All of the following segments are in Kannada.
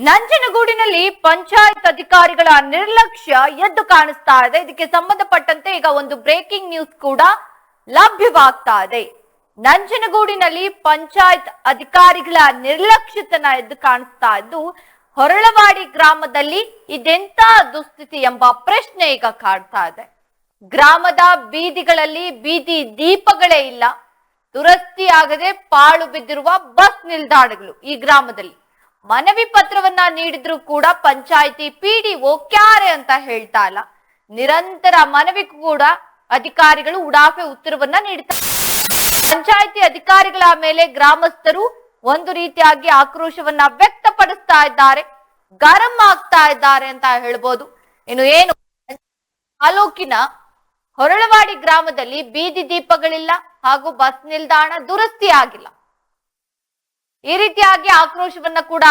ನಂಜನಗೂಡಿನಲ್ಲಿ ಪಂಚಾಯತ್ ಅಧಿಕಾರಿಗಳ ನಿರ್ಲಕ್ಷ್ಯ ಎದ್ದು ಕಾಣಿಸ್ತಾ ಇದೆ. ಇದಕ್ಕೆ ಸಂಬಂಧಪಟ್ಟಂತೆ ಈಗ ಒಂದು ಬ್ರೇಕಿಂಗ್ ನ್ಯೂಸ್ ಕೂಡ ಲಭ್ಯವಾಗ್ತಾ ಇದೆ. ನಂಜನಗೂಡಿನಲ್ಲಿ ಪಂಚಾಯತ್ ಅಧಿಕಾರಿಗಳ ನಿರ್ಲಕ್ಷ್ಯತನ ಎದ್ದು ಕಾಣಿಸ್ತಾ ಇದ್ದು, ಹೊರಳವಾಡಿ ಗ್ರಾಮದಲ್ಲಿ ಇದೆಂತ ದುಸ್ಥಿತಿ ಎಂಬ ಪ್ರಶ್ನೆ ಈಗ ಕಾಡ್ತಾ ಇದೆ. ಗ್ರಾಮದ ಬೀದಿಗಳಲ್ಲಿ ಬೀದಿ ದೀಪಗಳೇ ಇಲ್ಲ, ದುರಸ್ತಿ ಆಗದೆ ಪಾಳು ಬಿದ್ದಿರುವ ಬಸ್ ನಿಲ್ದಾಣಗಳು ಈ ಗ್ರಾಮದಲ್ಲಿ. ಮನವಿ ಪತ್ರವನ್ನ ನೀಡಿದ್ರು ಕೂಡ ಪಂಚಾಯಿತಿ ಪಿಡಿಒ ಕ್ಯಾರೆ ಅಂತ ಹೇಳ್ತಾ ಇಲ್ಲ. ನಿರಂತರ ಮನವಿ ಕೂಡ ಅಧಿಕಾರಿಗಳು ಉಡಾಫೆ ಉತ್ತರವನ್ನ ನೀಡ್ತಾರೆ. ಪಂಚಾಯಿತಿ ಅಧಿಕಾರಿಗಳ ಮೇಲೆ ಗ್ರಾಮಸ್ಥರು ಒಂದು ರೀತಿಯಾಗಿ ಆಕ್ರೋಶವನ್ನ ವ್ಯಕ್ತಪಡಿಸ್ತಾ ಇದ್ದಾರೆ, ಗರಂ ಆಗ್ತಾ ಇದ್ದಾರೆ ಅಂತ ಹೇಳ್ಬೋದು. ಏನು ತಾಲೂಕಿನ ಹೊರಳವಾಡಿ ಗ್ರಾಮದಲ್ಲಿ ಬೀದಿ ದೀಪಗಳಿಲ್ಲ ಹಾಗೂ ಬಸ್ ನಿಲ್ದಾಣ ದುರಸ್ತಿ ಆಗಿಲ್ಲ. ಈ ರೀತಿಯಾಗಿ ಆಕ್ರೋಶವನ್ನ ಕೂಡ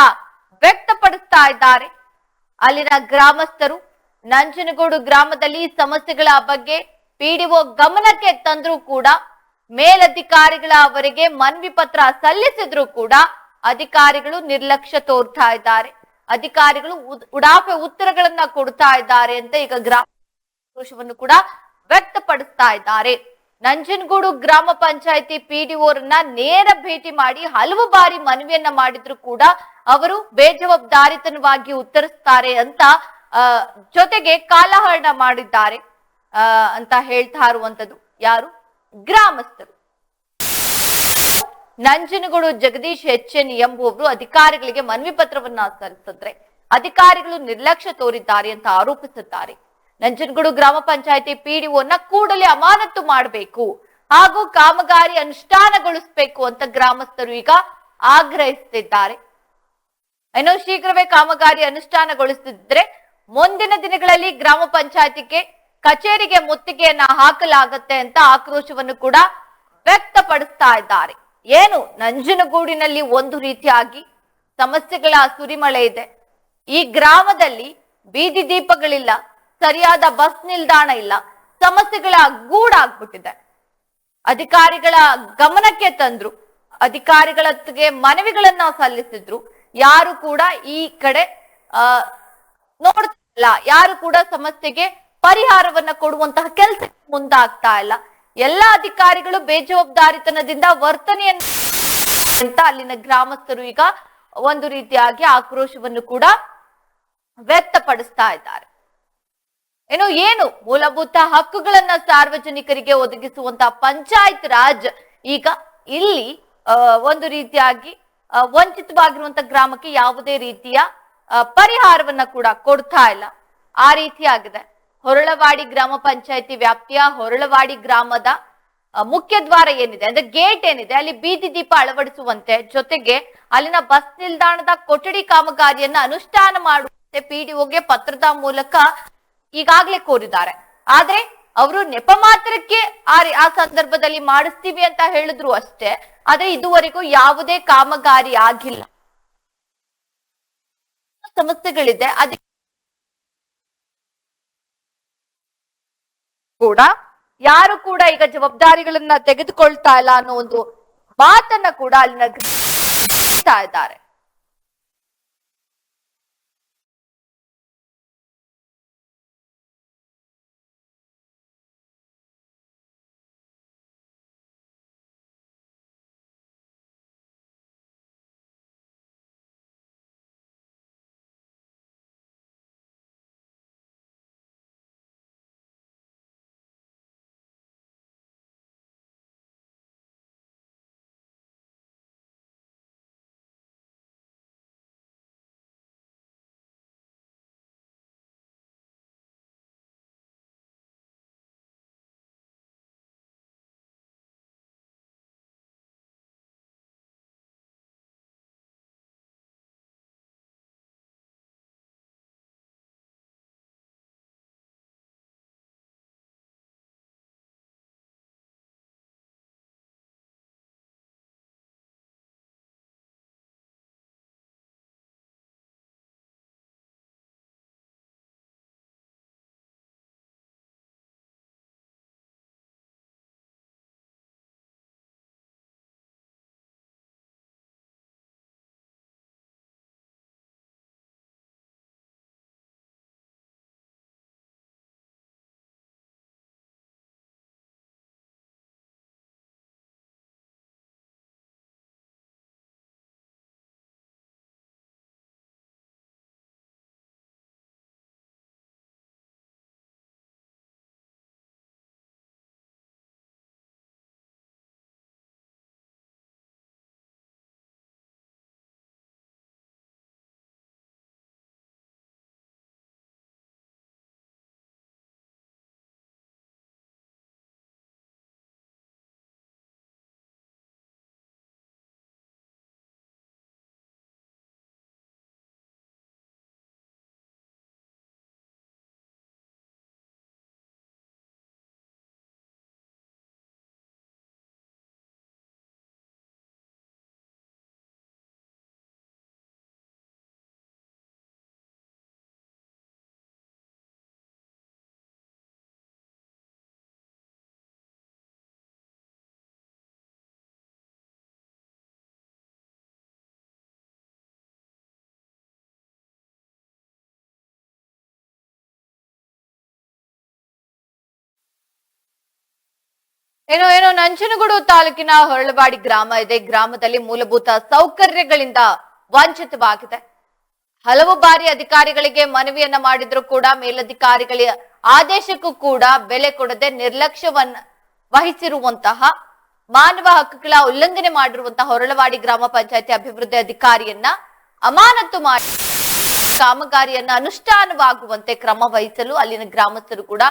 ವ್ಯಕ್ತಪಡಿಸ್ತಾ ಇದ್ದಾರೆ ಅಲ್ಲಿನ ಗ್ರಾಮಸ್ಥರು. ನಂಜನಗೂಡು ಗ್ರಾಮದಲ್ಲಿ ಸಮಸ್ಯೆಗಳ ಬಗ್ಗೆ ಪಿಡಿಒ ಗಮನಕ್ಕೆ ತಂದ್ರೂ ಕೂಡ, ಮೇಲಧಿಕಾರಿಗಳ ಅವರಿಗೆ ಮನವಿ ಪತ್ರ ಸಲ್ಲಿಸಿದ್ರು ಕೂಡ ಅಧಿಕಾರಿಗಳು ನಿರ್ಲಕ್ಷ್ಯ ತೋರ್ತಾ ಇದ್ದಾರೆ. ಅಧಿಕಾರಿಗಳು ಉಡಾಫೆ ಉತ್ತರಗಳನ್ನ ಕೊಡ್ತಾ ಇದ್ದಾರೆ ಅಂತ ಈಗ ಆಕ್ರೋಶವನ್ನು ಕೂಡ ವ್ಯಕ್ತಪಡಿಸ್ತಾ ಇದ್ದಾರೆ. ನಂಜನಗೂಡು ಗ್ರಾಮ ಪಂಚಾಯಿತಿ ಪಿಡಿಒರನ್ನ ನೇರ ಭೇಟಿ ಮಾಡಿ ಹಲವು ಬಾರಿ ಮನವಿಯನ್ನ ಮಾಡಿದ್ರು ಕೂಡ ಅವರು ಬೇಜವಾಬ್ದಾರಿತನವಾಗಿ ಉತ್ತರಿಸ್ತಾರೆ ಅಂತ ಜೊತೆಗೆ ಕಾಲಹರಣ ಮಾಡಿದ್ದಾರೆ ಅಂತ ಹೇಳ್ತಾ ಇರುವಂತದ್ದು ಯಾರು? ಗ್ರಾಮಸ್ಥರು. ನಂಜನಗೂಡು ಜಗದೀಶ್ HN ಎಂಬುವವರು ಅಧಿಕಾರಿಗಳಿಗೆ ಮನವಿ ಪತ್ರವನ್ನ ಸಲ್ಲಿಸಿದ್ರೆ ಅಧಿಕಾರಿಗಳು ನಿರ್ಲಕ್ಷ್ಯ ತೋರಿದ್ದಾರೆ ಅಂತ ಆರೋಪಿಸಿದ್ದಾರೆ. ನಂಜನಗೂಡು ಗ್ರಾಮ ಪಂಚಾಯಿತಿ ಪಿಡಿಒನ ಕೂಡಲೇ ಅಮಾನತು ಮಾಡಬೇಕು ಹಾಗೂ ಕಾಮಗಾರಿ ಅನುಷ್ಠಾನಗೊಳಿಸಬೇಕು ಅಂತ ಗ್ರಾಮಸ್ಥರು ಈಗ ಆಗ್ರಹಿಸುತ್ತಿದ್ದಾರೆ. ಇನ್ನು ಶೀಘ್ರವೇ ಕಾಮಗಾರಿ ಅನುಷ್ಠಾನಗೊಳಿಸಿದ್ರೆ ಮುಂದಿನ ದಿನಗಳಲ್ಲಿ ಗ್ರಾಮ ಪಂಚಾಯತಿಗೆ ಕಚೇರಿಗೆ ಮುತ್ತಿಗೆಯನ್ನ ಹಾಕಲಾಗತ್ತೆ ಅಂತ ಆಕ್ರೋಶವನ್ನು ಕೂಡ ವ್ಯಕ್ತಪಡಿಸ್ತಾ ಇದ್ದಾರೆ. ನಂಜನಗೂಡಿನಲ್ಲಿ ಒಂದು ರೀತಿಯಾಗಿ ಸಮಸ್ಯೆಗಳ ಸುರಿಮಳೆ ಇದೆ. ಈ ಗ್ರಾಮದಲ್ಲಿ ಬೀದಿ ದೀಪಗಳಿಲ್ಲ, ಸರಿಯಾದ ಬಸ್ ನಿಲ್ದಾಣ ಇಲ್ಲ, ಸಮಸ್ಯೆಗಳ ಗೂಡಾಗ್ಬಿಟ್ಟಿದೆ. ಅಧಿಕಾರಿಗಳ ಗಮನಕ್ಕೆ ತಂದ್ರು, ಅಧಿಕಾರಿಗಳಿಗೆ ಮನವಿಗಳನ್ನ ಸಲ್ಲಿಸಿದ್ರು, ಯಾರು ಕೂಡ ಈ ಕಡೆ ನೋಡ್ತಿಲ್ಲ, ಯಾರು ಕೂಡ ಸಮಸ್ಯೆಗೆ ಪರಿಹಾರವನ್ನ ಕೊಡುವಂತಹ ಕೆಲಸ ಮುಂದಾಗ್ತಾ ಇಲ್ಲ. ಎಲ್ಲಾ ಅಧಿಕಾರಿಗಳು ಬೇಜವಾಬ್ದಾರಿತನದಿಂದ ವರ್ತನೆಯನ್ನ ಅಂತ ಅಲ್ಲಿನ ಗ್ರಾಮಸ್ಥರು ಈಗ ಒಂದು ರೀತಿಯಾಗಿ ಆಕ್ರೋಶವನ್ನು ಕೂಡ ವ್ಯಕ್ತಪಡಿಸ್ತಾ ಇದ್ದಾರೆ. ಮೂಲಭೂತ ಹಕ್ಕುಗಳನ್ನ ಸಾರ್ವಜನಿಕರಿಗೆ ಒದಗಿಸುವಂತಹ ಪಂಚಾಯತ್ ರಾಜ್ ಈಗ ಇಲ್ಲಿ ಒಂದು ರೀತಿಯಾಗಿ ವಂಚಿತವಾಗಿರುವಂತ ಗ್ರಾಮಕ್ಕೆ ಯಾವುದೇ ರೀತಿಯ ಪರಿಹಾರವನ್ನ ಕೂಡ ಕೊಡ್ತಾ ಇಲ್ಲ. ಆ ರೀತಿಯಾಗಿದೆ. ಹೊರಳವಾಡಿ ಗ್ರಾಮ ಪಂಚಾಯತಿ ವ್ಯಾಪ್ತಿಯ ಹೊರಳವಾಡಿ ಗ್ರಾಮದ ಮುಖ್ಯ ದ್ವಾರ ಏನಿದೆ ಅಂದ್ರೆ ಗೇಟ್ ಏನಿದೆ ಅಲ್ಲಿ ಬೀದಿ ದೀಪ ಅಳವಡಿಸುವಂತೆ, ಜೊತೆಗೆ ಅಲ್ಲಿನ ಬಸ್ ನಿಲ್ದಾಣದ ಕೊಠಡಿ ಕಾಮಗಾರಿಯನ್ನ ಅನುಷ್ಠಾನ ಮಾಡುವಂತೆ ಪಿಡಿಒಗೆ ಪತ್ರದ ಮೂಲಕ ಈಗಾಗಲೇ ಕೋರಿದ್ದಾರೆ. ಆದ್ರೆ ಅವರು ನೆಪ ಮಾತ್ರಕ್ಕೆ ಆ ಸಂದರ್ಭದಲ್ಲಿ ಮಾಡಿಸ್ತೀವಿ ಅಂತ ಹೇಳಿದ್ರು ಅಷ್ಟೇ. ಆದ್ರೆ ಇದುವರೆಗೂ ಯಾವುದೇ ಕಾಮಗಾರಿ ಆಗಿಲ್ಲ. ಸಮಸ್ಯೆಗಳಿದೆ, ಅದಕ್ಕೆ ಕೂಡ ಯಾರು ಕೂಡ ಈಗ ಜವಾಬ್ದಾರಿಗಳನ್ನ ತೆಗೆದುಕೊಳ್ತಾ ಇಲ್ಲ ಅನ್ನೋ ಒಂದು ಮಾತನ್ನ ಕೂಡ ಅಲ್ಲಿನ ಇದ್ದಾರೆ. ಏನೋ ನಂಜನಗೂಡು ತಾಲೂಕಿನ ಹೊರಳವಾಡಿ ಗ್ರಾಮ ಇದೆ. ಗ್ರಾಮದಲ್ಲಿ ಮೂಲಭೂತ ಸೌಕರ್ಯಗಳಿಂದ ವಂಚಿತವಾಗಿದೆ. ಹಲವು ಬಾರಿ ಅಧಿಕಾರಿಗಳಿಗೆ ಮನವಿಯನ್ನ ಮಾಡಿದ್ರು ಕೂಡ ಮೇಲಧಿಕಾರಿಗಳ ಆದೇಶಕ್ಕೂ ಕೂಡ ಬೆಲೆ ಕೊಡದೆ ನಿರ್ಲಕ್ಷ್ಯವನ್ನ ವಹಿಸಿರುವಂತಹ ಮಾನವ ಹಕ್ಕುಗಳ ಉಲ್ಲಂಘನೆ ಮಾಡಿರುವಂತಹ ಹೊರಳವಾಡಿ ಗ್ರಾಮ ಪಂಚಾಯತಿ ಅಭಿವೃದ್ಧಿ ಅಧಿಕಾರಿಯನ್ನ ಅಮಾನತು ಮಾಡಿ ಕಾಮಗಾರಿಯನ್ನ ಅನುಷ್ಠಾನವಾಗುವಂತೆ ಕ್ರಮ ವಹಿಸಲು ಅಲ್ಲಿನ ಗ್ರಾಮಸ್ಥರು ಕೂಡ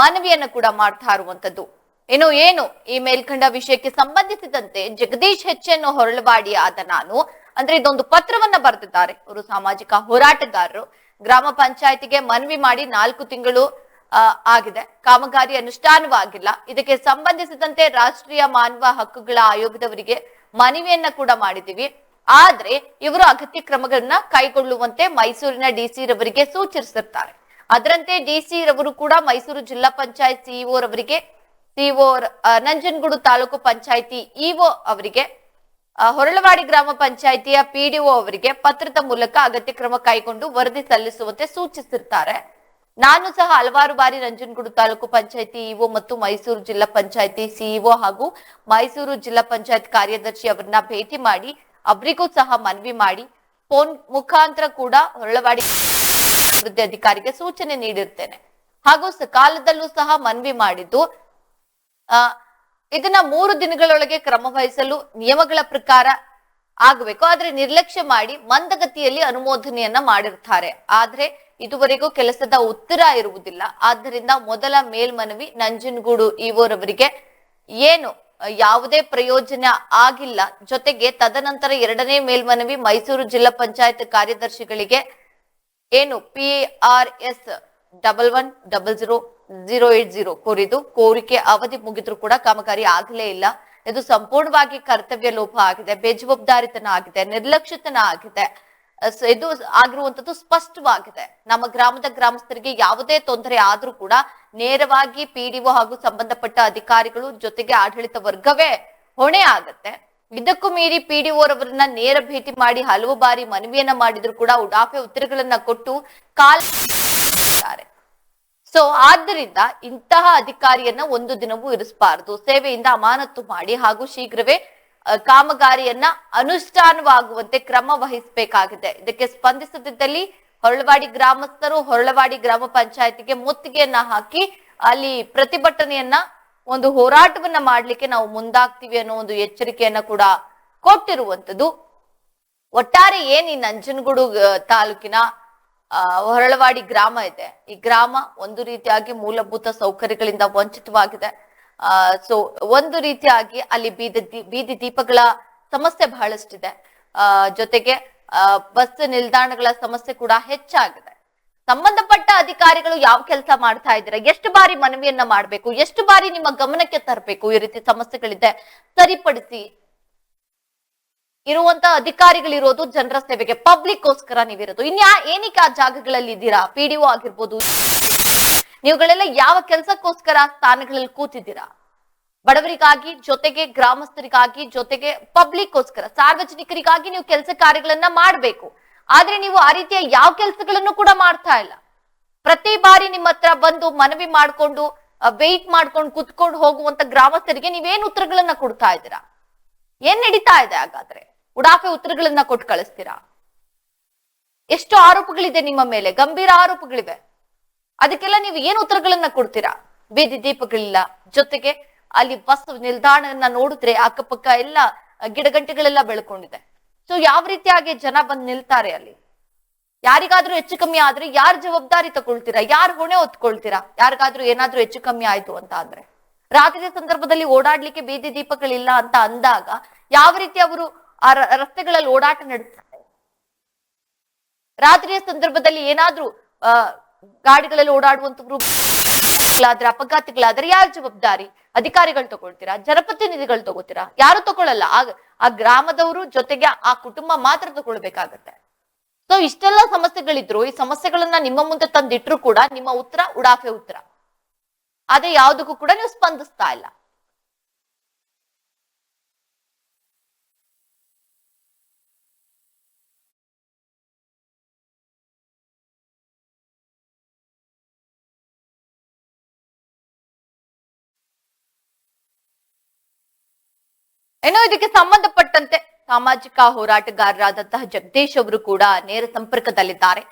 ಮನವಿಯನ್ನ ಕೂಡ ಮಾಡ್ತಾ ಇರುವಂತದ್ದು. ಏನು ಈ ಮೇಲ್ಕಂಡ ವಿಷಯಕ್ಕೆ ಸಂಬಂಧಿಸಿದಂತೆ ಜಗದೀಶ್ ಹೆಚ್ಚೆನ್ನು ಹೊರಳವಾಡಿ ಆದ ನಾನು ಅಂದ್ರೆ ಇದೊಂದು ಪತ್ರವನ್ನ ಬರೆದಿದ್ದಾರೆ. ಅವರು ಸಾಮಾಜಿಕ ಹೋರಾಟಗಾರರು. ಗ್ರಾಮ ಪಂಚಾಯತಿಗೆ ಮನವಿ ಮಾಡಿ 4 ತಿಂಗಳು ಆಗಿದೆ, ಕಾಮಗಾರಿ ಅನುಷ್ಠಾನವಾಗಿಲ್ಲ. ಇದಕ್ಕೆ ಸಂಬಂಧಿಸಿದಂತೆ ರಾಷ್ಟ್ರೀಯ ಮಾನವ ಹಕ್ಕುಗಳ ಆಯೋಗದವರಿಗೆ ಮನವಿಯನ್ನ ಕೂಡ ಮಾಡಿದೀವಿ. ಆದ್ರೆ ಇವರು ಅಗತ್ಯ ಕ್ರಮಗಳನ್ನ ಕೈಗೊಳ್ಳುವಂತೆ ಮೈಸೂರಿನ ಡಿಸಿ ರವರಿಗೆ ಸೂಚಿಸಿರ್ತಾರೆ. ಅದರಂತೆ ಡಿಸಿ ರವರು ಕೂಡ ಮೈಸೂರು ಜಿಲ್ಲಾ ಪಂಚಾಯತ್ ಸಿಇಒ ರವರಿಗೆ, ಸಿಇಒ ನಂಜನಗೂಡು ತಾಲೂಕು ಪಂಚಾಯತಿ ಇಒ ಅವರಿಗೆ, ಹೊರಳವಾಡಿ ಗ್ರಾಮ ಪಂಚಾಯತಿಯ ಪಿಡಿಒ ಅವರಿಗೆ ಪತ್ರದ ಮೂಲಕ ಅಗತ್ಯ ಕ್ರಮ ಕೈಗೊಂಡು ವರದಿ ಸಲ್ಲಿಸುವಂತೆ ಸೂಚಿಸಿರ್ತಾರೆ. ನಾನು ಸಹ ಹಲವಾರು ಬಾರಿ ನಂಜನಗೂಡು ತಾಲೂಕು ಪಂಚಾಯತಿ ಇಒ ಮತ್ತು ಮೈಸೂರು ಜಿಲ್ಲಾ ಪಂಚಾಯತಿ ಸಿಇಒ ಹಾಗೂ ಮೈಸೂರು ಜಿಲ್ಲಾ ಪಂಚಾಯತ್ ಕಾರ್ಯದರ್ಶಿ ಅವರನ್ನ ಭೇಟಿ ಮಾಡಿ ಅವರಿಗೂ ಸಹ ಮನವಿ ಮಾಡಿ ಫೋನ್ ಮುಖಾಂತರ ಕೂಡ ಹೊರಳವಾಡಿ ಅಭಿವೃದ್ಧಿ ಅಧಿಕಾರಿಗೆ ಸೂಚನೆ ನೀಡಿರ್ತೇನೆ. ಹಾಗೂ ಸಕಾಲದಲ್ಲೂ ಸಹ ಮನವಿ ಮಾಡಿದ್ದು ಇದನ್ನ 3 ದಿನಗಳೊಳಗೆ ಕ್ರಮ ವಹಿಸಲು ನಿಯಮಗಳ ಪ್ರಕಾರ ಆಗಬೇಕು. ಆದ್ರೆ ನಿರ್ಲಕ್ಷ್ಯ ಮಾಡಿ ಮಂದಗತಿಯಲ್ಲಿ ಅನುಮೋದನೆಯನ್ನ ಮಾಡಿರ್ತಾರೆ. ಆದ್ರೆ ಇದುವರೆಗೂ ಕೆಲಸದ ಉತ್ತರ ಇರುವುದಿಲ್ಲ. ಆದ್ದರಿಂದ ಮೊದಲ ಮೇಲ್ಮನವಿ ನಂಜನಗೂಡು ಇಒ ರವರಿಗೆ ಯಾವುದೇ ಪ್ರಯೋಜನ ಆಗಿಲ್ಲ. ಜೊತೆಗೆ ತದನಂತರ 2ನೇ ಮೇಲ್ಮನವಿ ಮೈಸೂರು ಜಿಲ್ಲಾ ಪಂಚಾಯತ್ ಕಾರ್ಯದರ್ಶಿಗಳಿಗೆ PRS 11000080 ಕೋರಿದ್ದು ಕೋರಿಕೆ ಅವಧಿ ಮುಗಿದ್ರೂ ಕೂಡ ಕಾಮಗಾರಿ ಆಗಲೇ ಇಲ್ಲ. ಇದು ಸಂಪೂರ್ಣವಾಗಿ ಕರ್ತವ್ಯ ಲೋಪ ಆಗಿದೆ, ಬೇಜವಾಬ್ದಾರಿತನ ಆಗಿದೆ, ನಿರ್ಲಕ್ಷ್ಯತನ ಆಗಿದೆ. ಇದು ಆಗಿರುವಂತದ್ದು ಸ್ಪಷ್ಟವಾಗಿದೆ. ನಮ್ಮ ಗ್ರಾಮದ ಗ್ರಾಮಸ್ಥರಿಗೆ ಯಾವುದೇ ತೊಂದರೆ ಆದ್ರೂ ಕೂಡ ನೇರವಾಗಿ ಪಿಡಿಒ ಹಾಗೂ ಸಂಬಂಧಪಟ್ಟ ಅಧಿಕಾರಿಗಳು ಜೊತೆಗೆ ಆಡಳಿತ ವರ್ಗವೇ ಹೊಣೆ ಆಗತ್ತೆ. ಇದಕ್ಕೂ ಮೀರಿ ಪಿಡಿಒ ರವರನ್ನ ನೇರ ಭೇಟಿ ಮಾಡಿ ಹಲವು ಬಾರಿ ಮನವಿಯನ್ನ ಮಾಡಿದ್ರು ಕೂಡ ಉಡಾಫೆ ಉತ್ತರಗಳನ್ನ ಕೊಟ್ಟು ಕಾಲಿದ್ದಾರೆ. ಸೊ ಆದ್ದರಿಂದ ಇಂತಹ ಅಧಿಕಾರಿಯನ್ನ ಒಂದು ದಿನವೂ ಇರಿಸಬಾರದು. ಸೇವೆಯಿಂದ ಅಮಾನತು ಮಾಡಿ ಹಾಗೂ ಶೀಘ್ರವೇ ಕಾಮಗಾರಿಯನ್ನ ಅನುಷ್ಠಾನವಾಗುವಂತೆ ಕ್ರಮ ವಹಿಸಬೇಕಾಗಿದೆ. ಇದಕ್ಕೆ ಸ್ಪಂದಿಸದಿದ್ದಲ್ಲಿ ಹೊರಳವಾಡಿ ಗ್ರಾಮಸ್ಥರು ಹೊರಳವಾಡಿ ಗ್ರಾಮ ಪಂಚಾಯತಿಗೆ ಮುತ್ತಿಗೆಯನ್ನ ಹಾಕಿ ಅಲ್ಲಿ ಪ್ರತಿಭಟನೆಯನ್ನ ಒಂದು ಹೋರಾಟವನ್ನ ಮಾಡ್ಲಿಕ್ಕೆ ನಾವು ಮುಂದಾಗ್ತೀವಿ ಅನ್ನೋ ಒಂದು ಎಚ್ಚರಿಕೆಯನ್ನ ಕೂಡ ಕೊಟ್ಟಿರುವಂತದ್ದು. ಒಟ್ಟಾರೆ ಈ ನಂಜನಗೂಡು ತಾಲೂಕಿನ ಹೊರಳವಾಡಿ ಗ್ರಾಮ ಇದೆ, ಈ ಗ್ರಾಮ ಒಂದು ರೀತಿಯಾಗಿ ಮೂಲಭೂತ ಸೌಕರ್ಯಗಳಿಂದ ವಂಚಿತವಾಗಿದೆ. ಸೊ ಒಂದು ರೀತಿಯಾಗಿ ಅಲ್ಲಿ ಬೀದಿ ದೀಪಗಳ ಸಮಸ್ಯೆ ಬಹಳಷ್ಟಿದೆ. ಜೊತೆಗೆ ಬಸ್ ನಿಲ್ದಾಣಗಳ ಸಮಸ್ಯೆ ಕೂಡ ಹೆಚ್ಚಾಗಿದೆ. ಸಂಬಂಧಪಟ್ಟ ಅಧಿಕಾರಿಗಳು ಯಾವ ಕೆಲಸ ಮಾಡ್ತಾ ಇದ್ದಾರೆ, ಎಷ್ಟು ಬಾರಿ ಮನವಿಯನ್ನ ಮಾಡ್ಬೇಕು, ಎಷ್ಟು ಬಾರಿ ನಿಮ್ಮ ಗಮನಕ್ಕೆ ತರಬೇಕು, ಈ ರೀತಿ ಸಮಸ್ಯೆಗಳಿದೆ ಸರಿಪಡಿಸಿ. ಇರುವಂತ ಅಧಿಕಾರಿಗಳಿರೋದು ಜನರ ಸೇವೆಗೆ, ಪಬ್ಲಿಕ್ಗೋಸ್ಕರ ನೀವಿರೋದು. ಏನಕ್ಕೆ ಆ ಜಾಗಗಳಲ್ಲಿ ಇದ್ದೀರಾ? ಪಿಡಿಒ ಆಗಿರ್ಬೋದು, ನೀವುಗಳೆಲ್ಲ ಯಾವ ಕೆಲಸಕ್ಕೋಸ್ಕರ ಸ್ಥಾನಗಳಲ್ಲಿ ಕೂತಿದ್ದೀರಾ? ಬಡವರಿಗಾಗಿ, ಜೊತೆಗೆ ಗ್ರಾಮಸ್ಥರಿಗಾಗಿ, ಜೊತೆಗೆ ಪಬ್ಲಿಕ್ಗೋಸ್ಕರ, ಸಾರ್ವಜನಿಕರಿಗಾಗಿ ನೀವು ಕೆಲಸ ಕಾರ್ಯಗಳನ್ನ ಮಾಡ್ಬೇಕು. ಆದ್ರೆ ನೀವು ಆ ರೀತಿಯ ಯಾವ ಕೆಲಸಗಳನ್ನು ಕೂಡ ಮಾಡ್ತಾ ಇಲ್ಲ. ಪ್ರತಿ ಬಾರಿ ನಿಮ್ಮ ಹತ್ರ ಬಂದು ಮನವಿ ಮಾಡ್ಕೊಂಡು ವೆಯ್ಟ್ ಮಾಡ್ಕೊಂಡು ಕುತ್ಕೊಂಡು ಹೋಗುವಂತ ಗ್ರಾಮಸ್ಥರಿಗೆ ನೀವೇನ್ ಉತ್ತರಗಳನ್ನ ಕೊಡ್ತಾ ಇದ್ದೀರಾ? ಏನ್ ನಡೀತಾ ಇದೆ? ಹಾಗಾದ್ರೆ ಉಡಾಫೆ ಉತ್ತರಗಳನ್ನ ಕೊಟ್ಟು ಕಳಿಸ್ತೀರಾ? ಎಷ್ಟು ಆರೋಪಗಳಿದೆ ನಿಮ್ಮ ಮೇಲೆ, ಗಂಭೀರ ಆರೋಪಗಳಿವೆ. ಅದಕ್ಕೆಲ್ಲ ನೀವು ಏನ್ ಉತ್ತರಗಳನ್ನ ಕೊಡ್ತೀರಾ? ಬೀದಿ ದೀಪಗಳಿಲ್ಲ, ಜೊತೆಗೆ ಅಲ್ಲಿ ಬಸ್ ನಿಲ್ದಾಣವನ್ನ ನೋಡಿದ್ರೆ ಅಕ್ಕಪಕ್ಕ ಎಲ್ಲ ಗಿಡಗಂಟೆಗಳೆಲ್ಲ ಬೆಳ್ಕೊಂಡಿದೆ. ಸೊ ಯಾವ ರೀತಿಯಾಗಿ ಜನ ಬಂದು ನಿಲ್ತಾರೆ ಅಲ್ಲಿ? ಯಾರಿಗಾದ್ರೂ ಹೆಚ್ಚು ಕಮ್ಮಿ ಆದ್ರೆ ಯಾರು ಜವಾಬ್ದಾರಿ ತಗೊಳ್ತೀರಾ? ಯಾರು ಹೊಣೆ ಹೊತ್ಕೊಳ್ತೀರಾ? ಯಾರಿಗಾದ್ರೂ ಏನಾದ್ರೂ ಹೆಚ್ಚು ಕಮ್ಮಿ ಆಯ್ತು ಅಂತ ಅಂದ್ರೆ, ರಾತ್ರಿ ಸಂದರ್ಭದಲ್ಲಿ ಓಡಾಡ್ಲಿಕ್ಕೆ ಬೀದಿ ದೀಪಗಳಿಲ್ಲ ಅಂತ ಅಂದಾಗ ಯಾವ ರೀತಿ ಅವರು ಆ ರಸ್ತೆಗಳಲ್ಲಿ ಓಡಾಟ ನಡೆಸ್ತಾರೆ? ರಾತ್ರಿಯ ಸಂದರ್ಭದಲ್ಲಿ ಏನಾದ್ರೂ ಗಾಡಿಗಳಲ್ಲಿ ಓಡಾಡುವಂತವ್ರು ಅಪಘಾತಗಳಾದ್ರೆ ಯಾರು ಜವಾಬ್ದಾರಿ? ಅಧಿಕಾರಿಗಳು ತಗೊಳ್ತೀರಾ? ಜನಪ್ರತಿನಿಧಿಗಳು ತಗೋತೀರಾ? ಯಾರು ತಗೊಳ್ಳಲ್ಲ. ಆ ಗ್ರಾಮದವರು ಜೊತೆಗೆ ಆ ಕುಟುಂಬ ಮಾತ್ರ ತಗೊಳ್ಬೇಕಾಗತ್ತೆ. ಸೊ ಇಷ್ಟೆಲ್ಲ ಸಮಸ್ಯೆಗಳಿದ್ರು ಈ ಸಮಸ್ಯೆಗಳನ್ನ ನಿಮ್ಮ ಮುಂದೆ ತಂದಿಟ್ರು ಕೂಡ ನಿಮ್ಮ ಉತ್ತರ ಉಡಾಫೆ ಉತ್ತರ. ಅದೇ ಯಾವುದಕ್ಕೂ ಕೂಡ ನೀವು ಸ್ಪಂದಿಸ್ತಾ ಇಲ್ಲ. ಏನೋ ಇದಕ್ಕೆ ಸಂಬಂಧಪಟ್ಟಂತೆ ಸಾಮಾಜಿಕ ಹೋರಾಟಗಾರರಾದಂತಹ ಜಗದೀಶ್ ಅವರು ಕೂಡ ನೇರ ಸಂಪರ್ಕದಲ್ಲಿದ್ದಾರೆ.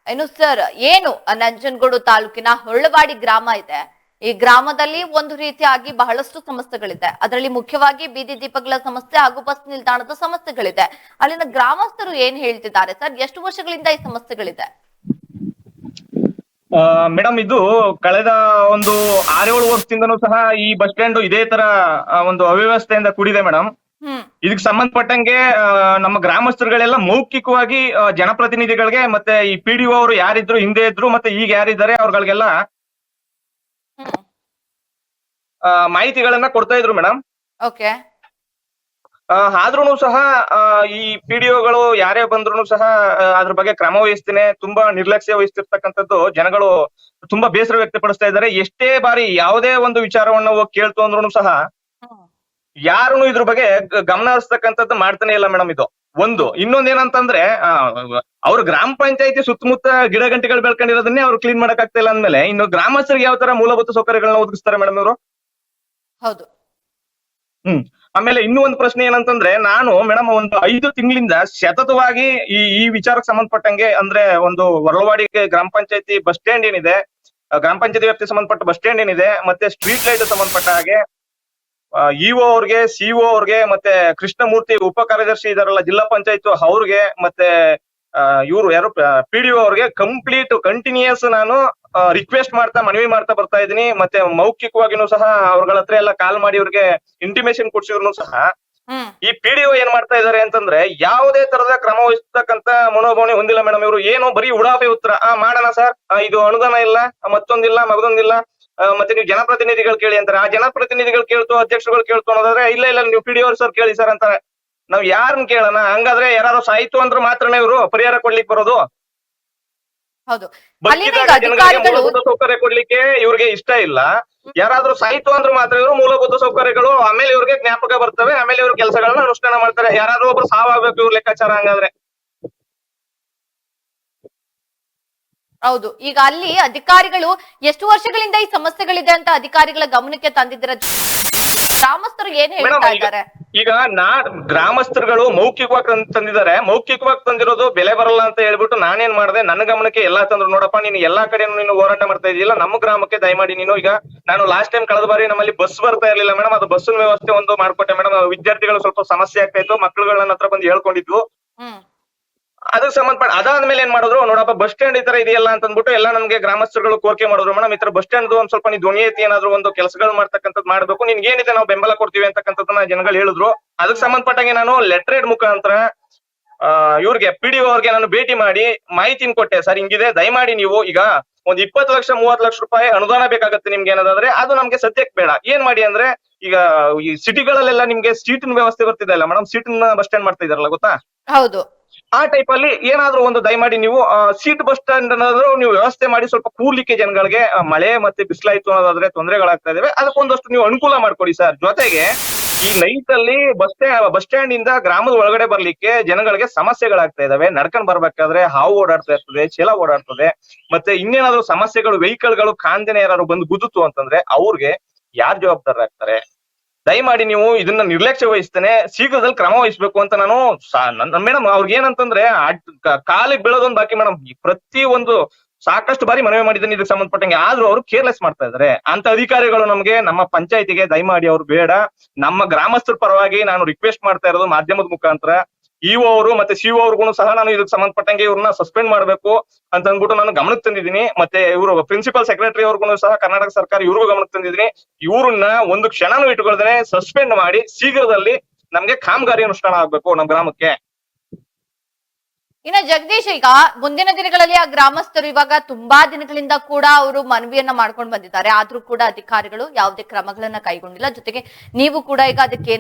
ಏನು ಸರ್, ಏನು ನಂಜನಗೂಡು ತಾಲೂಕಿನ ಹೊಳ್ಳವಾಡಿ ಗ್ರಾಮ ಇದೆ. ಈ ಗ್ರಾಮದಲ್ಲಿ ಒಂದು ರೀತಿಯಾಗಿ ಬಹಳಷ್ಟು ಸಮಸ್ಯೆಗಳಿದೆ. ಅದರಲ್ಲಿ ಮುಖ್ಯವಾಗಿ ಬೀದಿ ದೀಪಗಳ ಸಮಸ್ಯೆ ಹಾಗೂ ಬಸ್ ನಿಲ್ದಾಣದ ಸಮಸ್ಯೆಗಳಿದೆ. ಅಲ್ಲಿನ ಗ್ರಾಮಸ್ಥರು ಏನ್ ಹೇಳ್ತಿದ್ದಾರೆ ಸರ್? ಎಷ್ಟು ವರ್ಷಗಳಿಂದ ಈ ಸಮಸ್ಯೆಗಳಿದೆ? ಮೇಡಮ್, ಇದು ಕಳೆದ ಒಂದು 6-7 ವರ್ಷದಿಂದನೂ ಸಹ ಈ ಬಸ್ ಸ್ಟ್ಯಾಂಡ್ ಇದೇ ತರ ಒಂದು ಅವ್ಯವಸ್ಥೆಯಿಂದ ಕೂಡಿದೆ ಮೇಡಮ್. ಇದಕ್ಕೆ ಸಂಬಂಧಪಟ್ಟಂಗೆ ನಮ್ಮ ಗ್ರಾಮಸ್ಥರುಗಳೆಲ್ಲ ಮೌಖಿಕವಾಗಿ ಜನಪ್ರತಿನಿಧಿಗಳಿಗೆ ಮತ್ತೆ ಈ PDO ಅವರು ಯಾರಿದ್ರು ಹಿಂದೆ ಇದ್ರು ಮತ್ತೆ ಈಗ ಯಾರಿದ್ದಾರೆ ಅವ್ರಗಳಿಗೆಲ್ಲ ಮಾಹಿತಿಗಳನ್ನ ಕೊಡ್ತಾ ಇದ್ರು ಮೇಡಮ್. ಓಕೆ. ಆದ್ರೂನು ಸಹ ಈ PDOಗಳು ಯಾರೇ ಬಂದ್ರು ಸಹ ಅದ್ರ ಬಗ್ಗೆ ಕ್ರಮ ವಹಿಸ್ತೀನಿ, ತುಂಬಾ ನಿರ್ಲಕ್ಷ್ಯ ವಹಿಸ್ತಿರ್ತಕ್ಕಂಥದ್ದು ಜನಗಳು ತುಂಬಾ ಬೇಸರ ವ್ಯಕ್ತಪಡಿಸ್ತಾ ಇದ್ದಾರೆ. ಎಷ್ಟೇ ಬಾರಿ ಯಾವುದೇ ಒಂದು ವಿಚಾರವನ್ನ ಹೋಗಿ ಕೇಳ್ತು ಅಂದ್ರೂ ಸಹ ಯಾರು ಇದ್ರ ಬಗ್ಗೆ ಗಮನ ಹರಿಸ್ತಕ್ಕಂಥದ್ದು ಮಾಡ್ತಾನೆ ಇಲ್ಲ ಮೇಡಮ್. ಇದು ಒಂದು. ಇನ್ನೊಂದೇನಂತಂದ್ರೆ ಅವ್ರ ಗ್ರಾಮ ಪಂಚಾಯತಿ ಸುತ್ತಮುತ್ತ ಗಿಡ ಗಂಟೆಗಳು ಬೆಳ್ಕೊಂಡಿರೋದನ್ನೇ ಅವ್ರು ಕ್ಲೀನ್ ಮಾಡಕ್ ಆಗ್ತಾ ಇಲ್ಲ ಅಂದ್ಮೇಲೆ ಇನ್ನು ಗ್ರಾಮಸ್ಥರಿಗೆ ಯಾವ ತರ ಮೂಲಭೂತ ಸೌಕರ್ಯಗಳನ್ನ ಒದಗಿಸ್ತಾರೆ ಮೇಡಮ್ ಇವರು? ಹೌದು. ಆಮೇಲೆ ಇನ್ನೂ ಒಂದು ಪ್ರಶ್ನೆ ಏನಂತಂದ್ರೆ, ನಾನು ಮೇಡಮ್ ಒಂದು 5 ತಿಂಗಳಿಂದ ಸತತವಾಗಿ ಈ ವಿಚಾರಕ್ಕೆ ಸಂಬಂಧಪಟ್ಟಂಗೆ, ಅಂದ್ರೆ ಒಂದು ಹೊರಳವಾಡಿ ಗ್ರಾಮ ಪಂಚಾಯತಿ ಬಸ್ ಸ್ಟ್ಯಾಂಡ್ ಏನಿದೆ, ಗ್ರಾಮ ಪಂಚಾಯತಿ ವ್ಯಾಪ್ತಿಗೆ ಸಂಬಂಧಪಟ್ಟ ಬಸ್ ಸ್ಟ್ಯಾಂಡ್ ಏನಿದೆ, ಮತ್ತೆ ಸ್ಟ್ರೀಟ್ ಲೈಟ್ ಸಂಬಂಧಪಟ್ಟ ಹಾಗೆ EO ಅವ್ರಿಗೆ, CO ಅವ್ರಿಗೆ, ಮತ್ತೆ ಕೃಷ್ಣಮೂರ್ತಿ ಉಪ ಕಾರ್ಯದರ್ಶಿ ಇದಾರಲ್ಲ ಜಿಲ್ಲಾ ಪಂಚಾಯತ್ ಅವ್ರಿಗೆ, ಮತ್ತೆ ಇವ್ರು ಯಾರು PDO ಅವ್ರಿಗೆ ಕಂಟಿನ್ಯೂಸ್ ನಾನು ರಿಕ್ವೆಸ್ಟ್ ಮಾಡ್ತಾ ಮನವಿ ಮಾಡ್ತಾ ಬರ್ತಾ ಇದೀನಿ. ಮತ್ತೆ ಮೌಖಿಕವಾಗಿನೂ ಸಹ ಅವ್ರಗಳ ಹತ್ರ ಎಲ್ಲ ಕಾಲ್ ಮಾಡಿ ಇವ್ರಿಗೆ ಇಂಟಿಮೇಶನ್ ಕೊಡ್ಸಿದ್ರು ಸಹ ಈ PDO ಏನ್ ಮಾಡ್ತಾ ಇದಾರೆ ಅಂತಂದ್ರೆ ಯಾವುದೇ ತರದ ಕ್ರಮ ವಹಿಸ್ತಕ್ಕಂತ ಮನೋಭಾವನೆ ಹೊಂದಿಲ್ಲ ಮೇಡಮ್. ಇವರು ಏನು ಬರೀ ಉಡಾಫೆ ಉತ್ತರ, ಮಾಡೋಣ ಸರ್, ಇದು ಅನುದಾನ ಇಲ್ಲ, ಮತ್ತೊಂದಿಲ್ಲ, ಮಗದೊಂದಿಲ್ಲ, ಮತ್ತೆ ನೀವು ಜನಪ್ರತಿನಿಧಿಗಳು ಕೇಳಿ ಅಂತಾರೆ. ಆ ಜನಪ್ರತಿನಿಧಿಗಳು ಕೇಳ್ತು, ಅಧ್ಯಕ್ಷರುಗಳು ಕೇಳ್ತು ಅನ್ನೋದಾದ್ರೆ ಇಲ್ಲ ನೀವು PDO ಸರ್ ಕೇಳಿ ಸರ್ ಅಂತಾರೆ. ನಾವ್ ಯಾರನ್ನ ಕೇಳೋಣ? ಹಂಗಾದ್ರೆ ಯಾರು ಸಾಯ್ತು ಅಂದ್ರೆ ಮಾತ್ರನೇ ಇವರು ಪರಿಹಾರ ಕೊಡ್ಲಿಕ್ಕೆ ಬರೋದು. ಮೂಲಭೂತ ಸೌಕರ್ಯ ಕೊಡ್ಲಿಕ್ಕೆ ಇವ್ರಿಗೆ ಇಷ್ಟ ಇಲ್ಲ. ಯಾರಾದ್ರೂ ಸಾಯ್ತು ಅಂದ್ರೆ ಮಾತ್ರ ಇವರು ಮೂಲಭೂತ ಸೌಕರ್ಯಗಳು, ಆಮೇಲೆ ಇವ್ರಿಗೆ ಜ್ಞಾಪಕ ಬರ್ತವೆ, ಆಮೇಲೆ ಇವ್ರ ಕೆಲಸಗಳನ್ನ ಅನುಷ್ಠಾನ ಮಾಡ್ತಾರೆ. ಯಾರಾದ್ರೂ ಒಬ್ರು ಸಾವಾಗಬೇಕು ಇವ್ರ ಲೆಕ್ಕಾಚಾರ ಹಂಗಾದ್ರೆ. ಹೌದು. ಈಗ ಅಲ್ಲಿ ಅಧಿಕಾರಿಗಳು ಎಷ್ಟು ವರ್ಷಗಳಿಂದ ಈ ಸಮಸ್ಯೆಗಳಿದೆ ಅಂತ ಅಧಿಕಾರಿಗಳ ಗಮನಕ್ಕೆ ತಂದಿದ್ದೀರ? ಗ್ರಾಮಸ್ಥರು ಏನ್ ಹೇಳ್ತಾ ಇದ್ದಾರೆ? ಈಗ ಗ್ರಾಮಸ್ಥರುಗಳು ಮೌಖಿಕವಾಗಿ ತಂದಿದ್ದಾರೆ. ಮೌಖಿಕವಾಗಿ ತಂದಿರೋದು ಬೆಲೆ ಬರಲ್ಲ ಅಂತ ಹೇಳ್ಬಿಟ್ಟು ನಾನೇನ್ ಮಾಡಿದೆ, ನನ್ನ ಗಮನಕ್ಕೆ ಎಲ್ಲಾ ತಂದ್ರು. ನೋಡಪ್ಪ, ನೀನು ಎಲ್ಲಾ ಕಡೆ ನೀನು ಹೋರಾಟ ಮಾಡ್ತಾ ಇದೀಯಲ್ಲ, ನಮ್ಮ ಗ್ರಾಮಕ್ಕೆ ದಯಮಾಡಿ ನೀನು. ಈಗ ನಾನು ಲಾಸ್ಟ್ ಟೈಮ್ ಕಳೆದ ಬಾರಿ ನಮ್ಮಲ್ಲಿ ಬಸ್ ಬರ್ತಾ ಇರ್ಲಿಲ್ಲ ಮೇಡಮ್, ಅದು ಬಸ್ಸಿನ ವ್ಯವಸ್ಥೆ ಒಂದು ಮಾಡ್ಕೊಟ್ಟೆ ಮೇಡಮ್. ವಿದ್ಯಾರ್ಥಿಗಳು ಸ್ವಲ್ಪ ಸಮಸ್ಯೆ ಆಗ್ತಾ ಇತ್ತು, ಮಕ್ಕಳುಗಳನ್ನ ಹತ್ರ ಬಂದು ಹೇಳ್ಕೊಂಡಿದ್ವು. ಅದಕ್ಕೆ ಸಂಬಂಧಪಟ್ಟ ಅದಾದ್ಮೇಲೆ ಏನ್ ಮಾಡಿದ್ರು, ನೋಡಪ್ಪ ಬಸ್ ಸ್ಟ್ಯಾಂಡ್ ಈ ತರ ಇದೆಯಲ್ಲ ಅಂತ ಅಂದ್ಬಿಟ್ಟು ಎಲ್ಲ ನಮ್ಗೆ ಗ್ರಾಮಸ್ಥರುಗಳು ಕೋರಿಕೆ ಮಾಡಿದ್ರು. ಮೇಡಮ್, ಈ ತರ ಬಸ್ ಸ್ಟ್ಯಾಂಡ್ ಒಂದ್ ಸ್ವಲ್ಪ ನೀವು ಧ್ವನಿ ಎತ್ತಿ ಏನಾದ್ರು ಒಂದು ಕೆಲಸಗಳು ಮಾಡ್ತಕ್ಕಂಥದ್ದು ಮಾಡ್ಬೇಕು, ನಿನ್ಗೆ ಏನಿದೆ ನಾವು ಬೆಂಬಲ ಕೊಡ್ತೀವಿ ಅಂತಕ್ಕಂಥದ್ದನ್ನ ಜನಗಳು ಹೇಳಿದ್ರು. ಅದಕ್ಕೆ ಸಂಬಂಧಪಟ್ಟಂಗೆ ನಾನು ಲೆಟರ್ ಮುಖಾಂತರ ಇವ್ರಿಗೆ PDO ಅವ್ರಿಗೆ ನಾನು ಭೇಟಿ ಮಾಡಿ ಮಾಹಿತಿನ ಕೊಟ್ಟೆ. ಸರ್, ಹಿಂಗಿದೆ, ದಯಮಾಡಿ ನೀವು ಈಗ ಒಂದ್ 20 ಲಕ್ಷ 30 ಲಕ್ಷ ರೂಪಾಯಿ ಅನುದಾನ ಬೇಕಾಗುತ್ತೆ ನಿಮ್ಗೆ ಏನಾದ್ರೆ, ಅದು ನಮ್ಗೆ ಸದ್ಯಕ್ಕೆ ಬೇಡ. ಏನ್ ಮಾಡಿ ಅಂದ್ರೆ, ಈಗ ಈ ಸಿಟಿಗಳಲ್ಲೆಲ್ಲ ನಿಮ್ಗೆ ಸೀಟಿನ ವ್ಯವಸ್ಥೆ ಬರ್ತಿದೆ ಅಲ್ಲ ಮೇಡಮ್, ಸೀಟಿನ ಬಸ್ ಸ್ಟ್ಯಾಂಡ್ ಮಾಡ್ತಾ ಇದಾರಲ್ಲ, ಗೊತ್ತಾ? ಹೌದು. ಆ ಟೈಪ್ ಅಲ್ಲಿ ಏನಾದ್ರೂ ಒಂದು ದಯಮಾಡಿ ನೀವು ಸೀಟ್ ಬಸ್ ಸ್ಟ್ಯಾಂಡ್ ಅನ್ನೋದ್ರು ನೀವು ವ್ಯವಸ್ಥೆ ಮಾಡಿ, ಸ್ವಲ್ಪ ಕೂರ್ಲಿಕ್ಕೆ ಜನಗಳಿಗೆ ಮಳೆ ಮತ್ತೆ ಬಿಸಿಲಾಯ್ತು ಅನ್ನೋದಾದ್ರೆ ತೊಂದರೆಗಳಾಗ್ತಾ ಇದಾವೆ, ಅದಕ್ಕೊಂದಷ್ಟು ನೀವು ಅನುಕೂಲ ಮಾಡ್ಕೊಡಿ ಸರ್. ಜೊತೆಗೆ ಈ ನೈಟ್ ಅಲ್ಲಿ ಬಸ್ ಸ್ಟ್ಯಾಂಡ್ ಇಂದ ಗ್ರಾಮದ ಒಳಗಡೆ ಬರ್ಲಿಕ್ಕೆ ಜನಗಳಿಗೆ ಸಮಸ್ಯೆಗಳಾಗ್ತಾ ಇದಾವೆ. ನಡ್ಕೊಂಡ್ ಬರ್ಬೇಕಾದ್ರೆ ಹಾವು ಓಡಾಡ್ತಾ ಇರ್ತದೆ, ಚೀಲ ಓಡಾಡ್ತದೆ, ಮತ್ತೆ ಇನ್ನೇನಾದ್ರೂ ಸಮಸ್ಯೆಗಳು, ವೆಹಿಕಲ್ಗಳು ಕಾಂದೇನೆ ಯಾರು ಬಂದು ಗುದ್ದುತ್ತು ಅಂತಂದ್ರೆ ಅವ್ರಿಗೆ ಯಾರು ಜವಾಬ್ದಾರರಾಗ್ತಾರೆ? ದಯಮಾಡಿ ನೀವು ಇದನ್ನ ನಿರ್ಲಕ್ಷ್ಯ ವಹಿಸ್ತೇನೆ, ಶೀಘ್ರದಲ್ಲಿ ಕ್ರಮ ವಹಿಸ್ಬೇಕು ಅಂತ ನಾನು ಮೇಡಮ್ ಅವ್ರಿಗೆ ಏನಂತಂದ್ರೆ ಕಾಲಿಗೆ ಬೀಳೋದೊಂದು ಬಾಕಿ ಮೇಡಮ್. ಪ್ರತಿ ಒಂದು ಸಾಕಷ್ಟು ಬಾರಿ ಮನವಿ ಮಾಡಿದ್ದೀನಿ ಇದಕ್ಕೆ ಸಂಬಂಧಪಟ್ಟಂಗೆ, ಆದ್ರೂ ಅವರು ಕೇರ್ಲೆಸ್ ಮಾಡ್ತಾ ಇದಾರೆ. ಅಂತ ಅಧಿಕಾರಿಗಳು ನಮ್ಗೆ ನಮ್ಮ ಪಂಚಾಯತಿಗೆ ದಯಮಾಡಿ ಅವ್ರು ಬೇಡ. ನಮ್ಮ ಗ್ರಾಮಸ್ಥರ ಪರವಾಗಿ ನಾನು ರಿಕ್ವೆಸ್ಟ್ ಮಾಡ್ತಾ ಇರೋದು ಮಾಧ್ಯಮದ ಮುಖಾಂತರ EO ಅವರು ಮತ್ತೆ CO ಅವ್ರಿಗೂ ಸಹ ನಾನು ಇದಕ್ಕೆ ಸಂಬಂಧಪಟ್ಟಂಗೆ ಇವ್ರನ್ನ ಸಸ್ಪೆಂಡ್ ಮಾಡ್ಬೇಕು ಅಂತ ಅಂದ್ಬಿಟ್ಟು ನಾನು ಗಮನಕ್ಕೆ ತಂದಿದ್ದೀನಿ. ಮತ್ತೆ ಇವರು ಪ್ರಿನ್ಸಿಪಲ್ ಸೆಕ್ರೆಟರಿ ಅವ್ರಿಗೂ ಸಹ ಕರ್ನಾಟಕ ಸರ್ಕಾರ ಇವ್ರಿಗೂ ಗಮನಕ್ಕೆ ತಂದಿದ್ದೀನಿ. ಇವ್ರನ್ನ ಒಂದು ಕ್ಷಣನೂ ಇಟ್ಕೊಳ್ದೇನೆ ಸಸ್ಪೆಂಡ್ ಮಾಡಿ ಶೀಘ್ರದಲ್ಲಿ ನಮ್ಗೆ ಕಾಮಗಾರಿ ಅನುಷ್ಠಾನ ಆಗ್ಬೇಕು ನಮ್ಮ ಗ್ರಾಮಕ್ಕೆ. ಇನ್ನ ಜಗದೀಶ್, ಈಗ ಮುಂದಿನ ದಿನಗಳಲ್ಲಿ ಆ ಗ್ರಾಮಸ್ಥರು ಇವಾಗ ತುಂಬಾ ದಿನಗಳಿಂದ ಕೂಡ ಅವರು ಮನವಿಯನ್ನ ಮಾಡ್ಕೊಂಡು ಬಂದಿದ್ದಾರೆ, ಆದ್ರೂ ಕೂಡ ಅಧಿಕಾರಿಗಳು ಯಾವುದೇ ಕ್ರಮಗಳನ್ನ ಕೈಗೊಂಡಿಲ್ಲ. ಜೊತೆಗೆ ನೀವು ಕೂಡ ಈಗ ಅದಕ್ಕೆ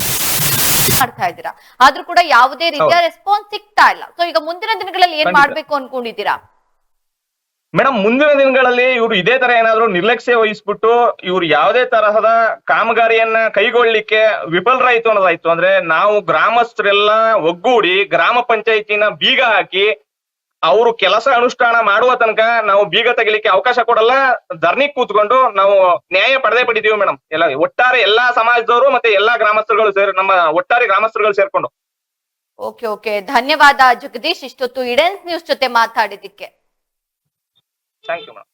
ಮಾಡ್ತಾ ಇದ್ದೀರಾ, ಆದ್ರೂ ಕೂಡ ಯಾವುದೇ ರೀತಿಯ ರೆಸ್ಪಾನ್ಸ್ ಸಿಗ್ತಾ ಇಲ್ಲ. ಸೊ ಈಗ ಮುಂದಿನ ದಿನಗಳಲ್ಲಿ ಏನ್ ಮಾಡ್ಬೇಕು ಅನ್ಕೊಂಡಿದ್ದೀರಾ? ಮೇಡಮ್, ಮುಂದಿನ ದಿನಗಳಲ್ಲಿ ಇವ್ರು ಇದೇ ತರ ಏನಾದ್ರು ನಿರ್ಲಕ್ಷ್ಯ ವಹಿಸ್ಬಿಟ್ಟು ಇವ್ರು ಯಾವುದೇ ತರಹದ ಕಾಮಗಾರಿಯನ್ನ ಕೈಗೊಳ್ಳಿಕ್ಕೆ ವಿಫಲರಾಯ್ತು ಅನ್ನೋದಾಯ್ತು ಅಂದ್ರೆ, ನಾವು ಗ್ರಾಮಸ್ಥರೆಲ್ಲ ಒಗ್ಗೂಡಿ ಗ್ರಾಮ ಪಂಚಾಯತಿನ ಬೀಗ ಹಾಕಿ ಅವರು ಕೆಲಸ ಅನುಷ್ಠಾನ ಮಾಡುವ ತನಕ ನಾವು ಬೀಗ ತೆಗಿಲಿಕ್ಕೆ ಅವಕಾಶ ಕೊಡಲ್ಲ. ಧರಣಿ ಕೂತ್ಕೊಂಡು ನಾವು ನ್ಯಾಯ ಪಡೆದೇ ಪಡಿತೀವಿ ಮೇಡಮ್. ಎಲ್ಲ ಒಟ್ಟಾರೆ ಎಲ್ಲಾ ಸಮಾಜದವರು ಮತ್ತೆ ಎಲ್ಲಾ ಗ್ರಾಮಸ್ಥರುಗಳು ನಮ್ಮ ಒಟ್ಟಾರೆ ಗ್ರಾಮಸ್ಥರುಗಳು ಸೇರ್ಕೊಂಡು. ಓಕೆ ಓಕೆ, ಧನ್ಯವಾದ ಜಗದೀಶ್, ಇಷ್ಟೊತ್ತು ಇಡೆನ್ಸ್ ನ್ಯೂಸ್ ಜೊತೆ ಮಾತಾಡಿದ್ದಕ್ಕೆ. Thank you madam.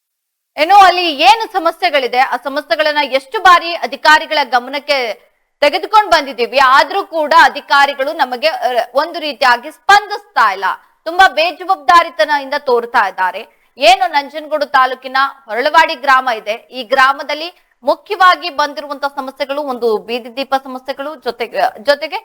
ಏನೋ ಅಲ್ಲಿ ಏನು ಸಮಸ್ಯೆಗಳಿದೆ, ಆ ಸಮಸ್ಯೆಗಳನ್ನ ಎಷ್ಟು ಬಾರಿ ಅಧಿಕಾರಿಗಳ ಗಮನಕ್ಕೆ ತೆಗೆದುಕೊಂಡು ಬಂದಿದ್ದೀವಿ, ಆದ್ರೂ ಕೂಡ ಅಧಿಕಾರಿಗಳು ನಮಗೆ ಒಂದು ರೀತಿಯಾಗಿ ಸ್ಪಂದಿಸ್ತಾ ಇಲ್ಲ. ತುಂಬಾ ಬೇಜವಾಬ್ದಾರಿತನದಿಂದ ತೋರ್ತಾ ಇದ್ದಾರೆ. ಏನು ನಂಜನಗೂಡು ತಾಲೂಕಿನ ಹೊರಳವಾಡಿ ಗ್ರಾಮ ಇದೆ, ಈ ಗ್ರಾಮದಲ್ಲಿ ಮುಖ್ಯವಾಗಿ ಬಂದಿರುವಂತಹ ಸಮಸ್ಯೆಗಳು ಒಂದು ಬೀದಿ ದೀಪ ಸಮಸ್ಯೆಗಳು, ಜೊತೆಗೆ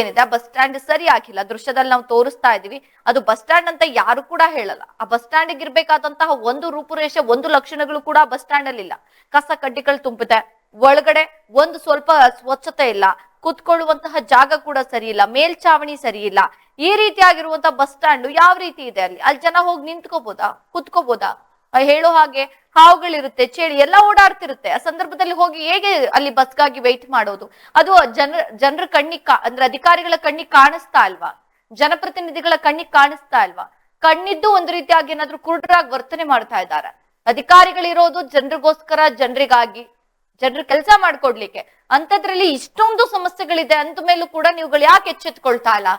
ಏನಿದೆ ಬಸ್ ಸ್ಟ್ಯಾಂಡ್ ಸರಿ ಆಗಿಲ್ಲ. ದೃಶ್ಯದಲ್ಲಿ ನಾವು ತೋರಿಸ್ತಾ ಇದೀವಿ, ಅದು ಬಸ್ ಸ್ಟ್ಯಾಂಡ್ ಅಂತ ಯಾರು ಕೂಡ ಹೇಳಲ್ಲ. ಆ ಬಸ್ ಸ್ಟ್ಯಾಂಡ್ ಇರ್ಬೇಕಾದಂತಹ ಒಂದು ರೂಪುರೇಷೆ, ಒಂದು ಲಕ್ಷಣಗಳು ಕೂಡ ಬಸ್ ಸ್ಟ್ಯಾಂಡ್ ಅಲ್ಲಿ ಇಲ್ಲ. ಕಸ ಕಡ್ಡಿಗಳು ತುಂಬಿದೆ, ಒಳಗಡೆ ಒಂದು ಸ್ವಲ್ಪ ಸ್ವಚ್ಛತೆ ಇಲ್ಲ, ಕುತ್ಕೊಳ್ಳುವಂತಹ ಜಾಗ ಕೂಡ ಸರಿ ಇಲ್ಲ, ಮೇಲ್ಚಾವಣಿ ಸರಿ ಇಲ್ಲ. ಈ ರೀತಿಯಾಗಿರುವಂತಹ ಬಸ್ ಸ್ಟ್ಯಾಂಡ್ ಯಾವ ರೀತಿ ಇದೆ? ಅಲ್ಲಿ ಜನ ಹೋಗಿ ನಿಂತ್ಕೋಬೋದಾ, ಕುತ್ಕೋಬೋದಾ? ಹೇಳೋ ಹಾಗೆ ಹಾವುಗಳಿರುತ್ತೆ, ಚೇಳಿ ಎಲ್ಲ ಓಡಾಡ್ತಿರುತ್ತೆ. ಆ ಸಂದರ್ಭದಲ್ಲಿ ಹೋಗಿ ಹೇಗೆ ಅಲ್ಲಿ ಬಸ್ಗಾಗಿ ವೆಯ್ಟ್ ಮಾಡೋದು? ಅದು ಜನರ ಕಣ್ಣಿಗೆ ಅಂದ್ರೆ ಅಧಿಕಾರಿಗಳ ಕಣ್ಣಿಗೆ ಕಾಣಿಸ್ತಾ ಇಲ್ವಾ? ಜನಪ್ರತಿನಿಧಿಗಳ ಕಣ್ಣಿಗೆ ಕಾಣಿಸ್ತಾ ಇಲ್ವಾ? ಕಣ್ಣಿದ್ದು ಒಂದು ರೀತಿಯಾಗಿ ಏನಾದ್ರೂ ಕುರುಡರಾಗಿ ವರ್ತನೆ ಮಾಡ್ತಾ ಇದ್ದಾರೆ. ಅಧಿಕಾರಿಗಳಿರೋದು ಜನರಿಗೋಸ್ಕರ, ಜನರಿಗಾಗಿ, ಜನರು ಕೆಲಸ ಮಾಡ್ಕೊಡ್ಲಿಕ್ಕೆ. ಅಂತದ್ರಲ್ಲಿ ಇಷ್ಟೊಂದು ಸಮಸ್ಯೆಗಳಿದೆ ಅಂತ ಮೇಲೂ ಕೂಡ ನೀವುಗಳು ಯಾಕೆ ಎಚ್ಚೆತ್ಕೊಳ್ತಾ ಇಲ್ಲ?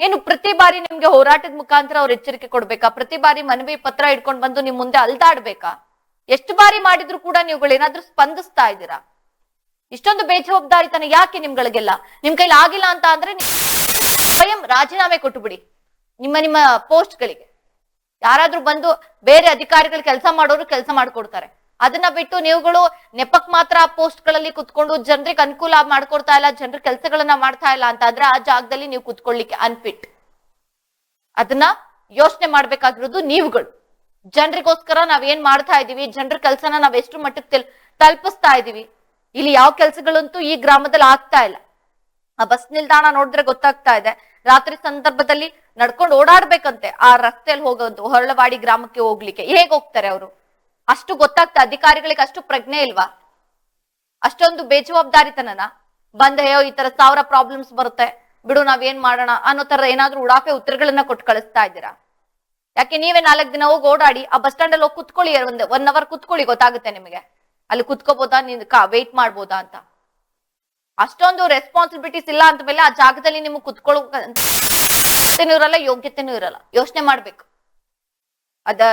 ಏನು ಪ್ರತಿ ಬಾರಿ ನಿಮ್ಗೆ ಹೋರಾಟದ ಮುಖಾಂತರ ಅವ್ರು ಎಚ್ಚರಿಕೆ ಕೊಡ್ಬೇಕಾ? ಪ್ರತಿ ಬಾರಿ ಮನವಿ ಪತ್ರ ಇಟ್ಕೊಂಡ್ ಬಂದು ನಿಮ್ ಮುಂದೆ ಅಲ್ದಾಡ್ಬೇಕಾ? ಎಷ್ಟು ಬಾರಿ ಮಾಡಿದ್ರು ಕೂಡ ನೀವುಗಳು ಏನಾದ್ರೂ ಸ್ಪಂದಿಸ್ತಾ ಇದ್ದೀರಾ? ಇಷ್ಟೊಂದು ಬೇಜವಾಬ್ದಾರಿತನ ಯಾಕೆ ನಿಮ್ಗಳಿಗೆಲ್ಲ? ನಿಮ್ ಕೈಲಿ ಆಗಿಲ್ಲ ಅಂತ ಅಂದ್ರೆ ಸ್ವಯಂ ರಾಜೀನಾಮೆ ಕೊಟ್ಟು ಬಿಡಿ ನಿಮ್ಮ ಪೋಸ್ಟ್ಗಳಿಗೆ. ಯಾರಾದ್ರೂ ಬಂದು ಬೇರೆ ಅಧಿಕಾರಿಗಳು ಕೆಲಸ ಮಾಡೋರು ಕೆಲಸ ಮಾಡ್ಕೊಡ್ತಾರೆ. ಅದನ್ನ ಬಿಟ್ಟು ನೀವುಗಳು ನೆಪಕ್ ಮಾತ್ರ ಆ ಪೋಸ್ಟ್ ಗಳಲ್ಲಿ ಕುತ್ಕೊಂಡು ಜನರಿಗೆ ಅನುಕೂಲ ಮಾಡ್ಕೊಡ್ತಾ ಇಲ್ಲ, ಜನರ ಕೆಲಸಗಳನ್ನ ಮಾಡ್ತಾ ಇಲ್ಲ ಅಂತ ಆದ್ರೆ ಆ ಜಾಗದಲ್ಲಿ ನೀವು ಕುತ್ಕೊಳ್ಳಿಕ್ಕೆ ಅನ್ಫಿಟ್. ಅದನ್ನ ಯೋಚನೆ ಮಾಡ್ಬೇಕಾಗಿರೋದು ನೀವುಗಳು. ಜನರಿಗೋಸ್ಕರ ನಾವೇನ್ ಮಾಡ್ತಾ ಇದೀವಿ, ಜನರ ಕೆಲಸನ ನಾವ್ ಎಷ್ಟು ಮಟ್ಟಕ್ಕೆ ತಲುಪಿಸ್ತಾ ಇದೀವಿ. ಇಲ್ಲಿ ಯಾವ ಕೆಲಸಗಳಂತೂ ಈ ಗ್ರಾಮದಲ್ಲಿ ಆಗ್ತಾ ಇಲ್ಲ. ಆ ಬಸ್ ನಿಲ್ದಾಣ ನೋಡಿದ್ರೆ ಗೊತ್ತಾಗ್ತಾ ಇದೆ, ರಾತ್ರಿ ಸಂದರ್ಭದಲ್ಲಿ ನಡ್ಕೊಂಡು ಓಡಾಡ್ಬೇಕಂತೆ ಆ ರಸ್ತೆಯಲ್ಲಿ ಹೋಗೋದು. ಹೊರಳವಾಡಿ ಗ್ರಾಮಕ್ಕೆ ಹೋಗ್ಲಿಕ್ಕೆ ಹೇಗ್ ಹೋಗ್ತಾರೆ ಅವರು? ಅಷ್ಟು ಗೊತ್ತಾಗ್ತಾ, ಅಧಿಕಾರಿಗಳಿಗೆ ಅಷ್ಟು ಪ್ರಜ್ಞೆ ಇಲ್ವಾ? ಅಷ್ಟೊಂದು ಬೇಜವಾಬ್ದಾರಿತನನ ಬಂದ ಈ ತರ 1000 ಪ್ರಾಬ್ಲಮ್ಸ್ ಬರುತ್ತೆ ಬಿಡು ನಾವೇನ್ ಮಾಡೋಣ ಅನ್ನೋ ತರ ಏನಾದ್ರೂ ಉಡಾಫೆ ಉತ್ತರಗಳನ್ನ ಕೊಟ್ಟು ಕಳಿಸ್ತಾ ಇದ್ದೀರಾ? ಯಾಕೆ ನೀವೇ 4 ದಿನ ಹೋಗಿ ಓಡಾಡಿ ಆ ಬಸ್ ಸ್ಟ್ಯಾಂಡ್ ಅಲ್ಲಿ ಹೋಗಿ ಕುತ್ಕೊಳ್ಳಿ, 1 ಅವರ್ ಕುತ್ಕೊಳ್ಳಿ, ಗೊತ್ತಾಗುತ್ತೆ ನಿಮಗೆ ಅಲ್ಲಿ ಕುತ್ಕೋಬೋದಾ, ವೇಟ್ ಮಾಡ್ಬೋದಾ ಅಂತ. ಅಷ್ಟೊಂದು ರೆಸ್ಪಾನ್ಸಿಬಿಲಿಟೀಸ್ ಇಲ್ಲ ಅಂತ ಮೇಲೆ ಆ ಜಾಗದಲ್ಲಿ ನಿಮ್ಗೆ ಕುತ್ಕೊಳ್ಳೋ ಇರಲ್ಲ, ಯೋಗ್ಯತೆನೂ ಇರಲ್ಲ. ಯೋಚನೆ ಮಾಡ್ಬೇಕು.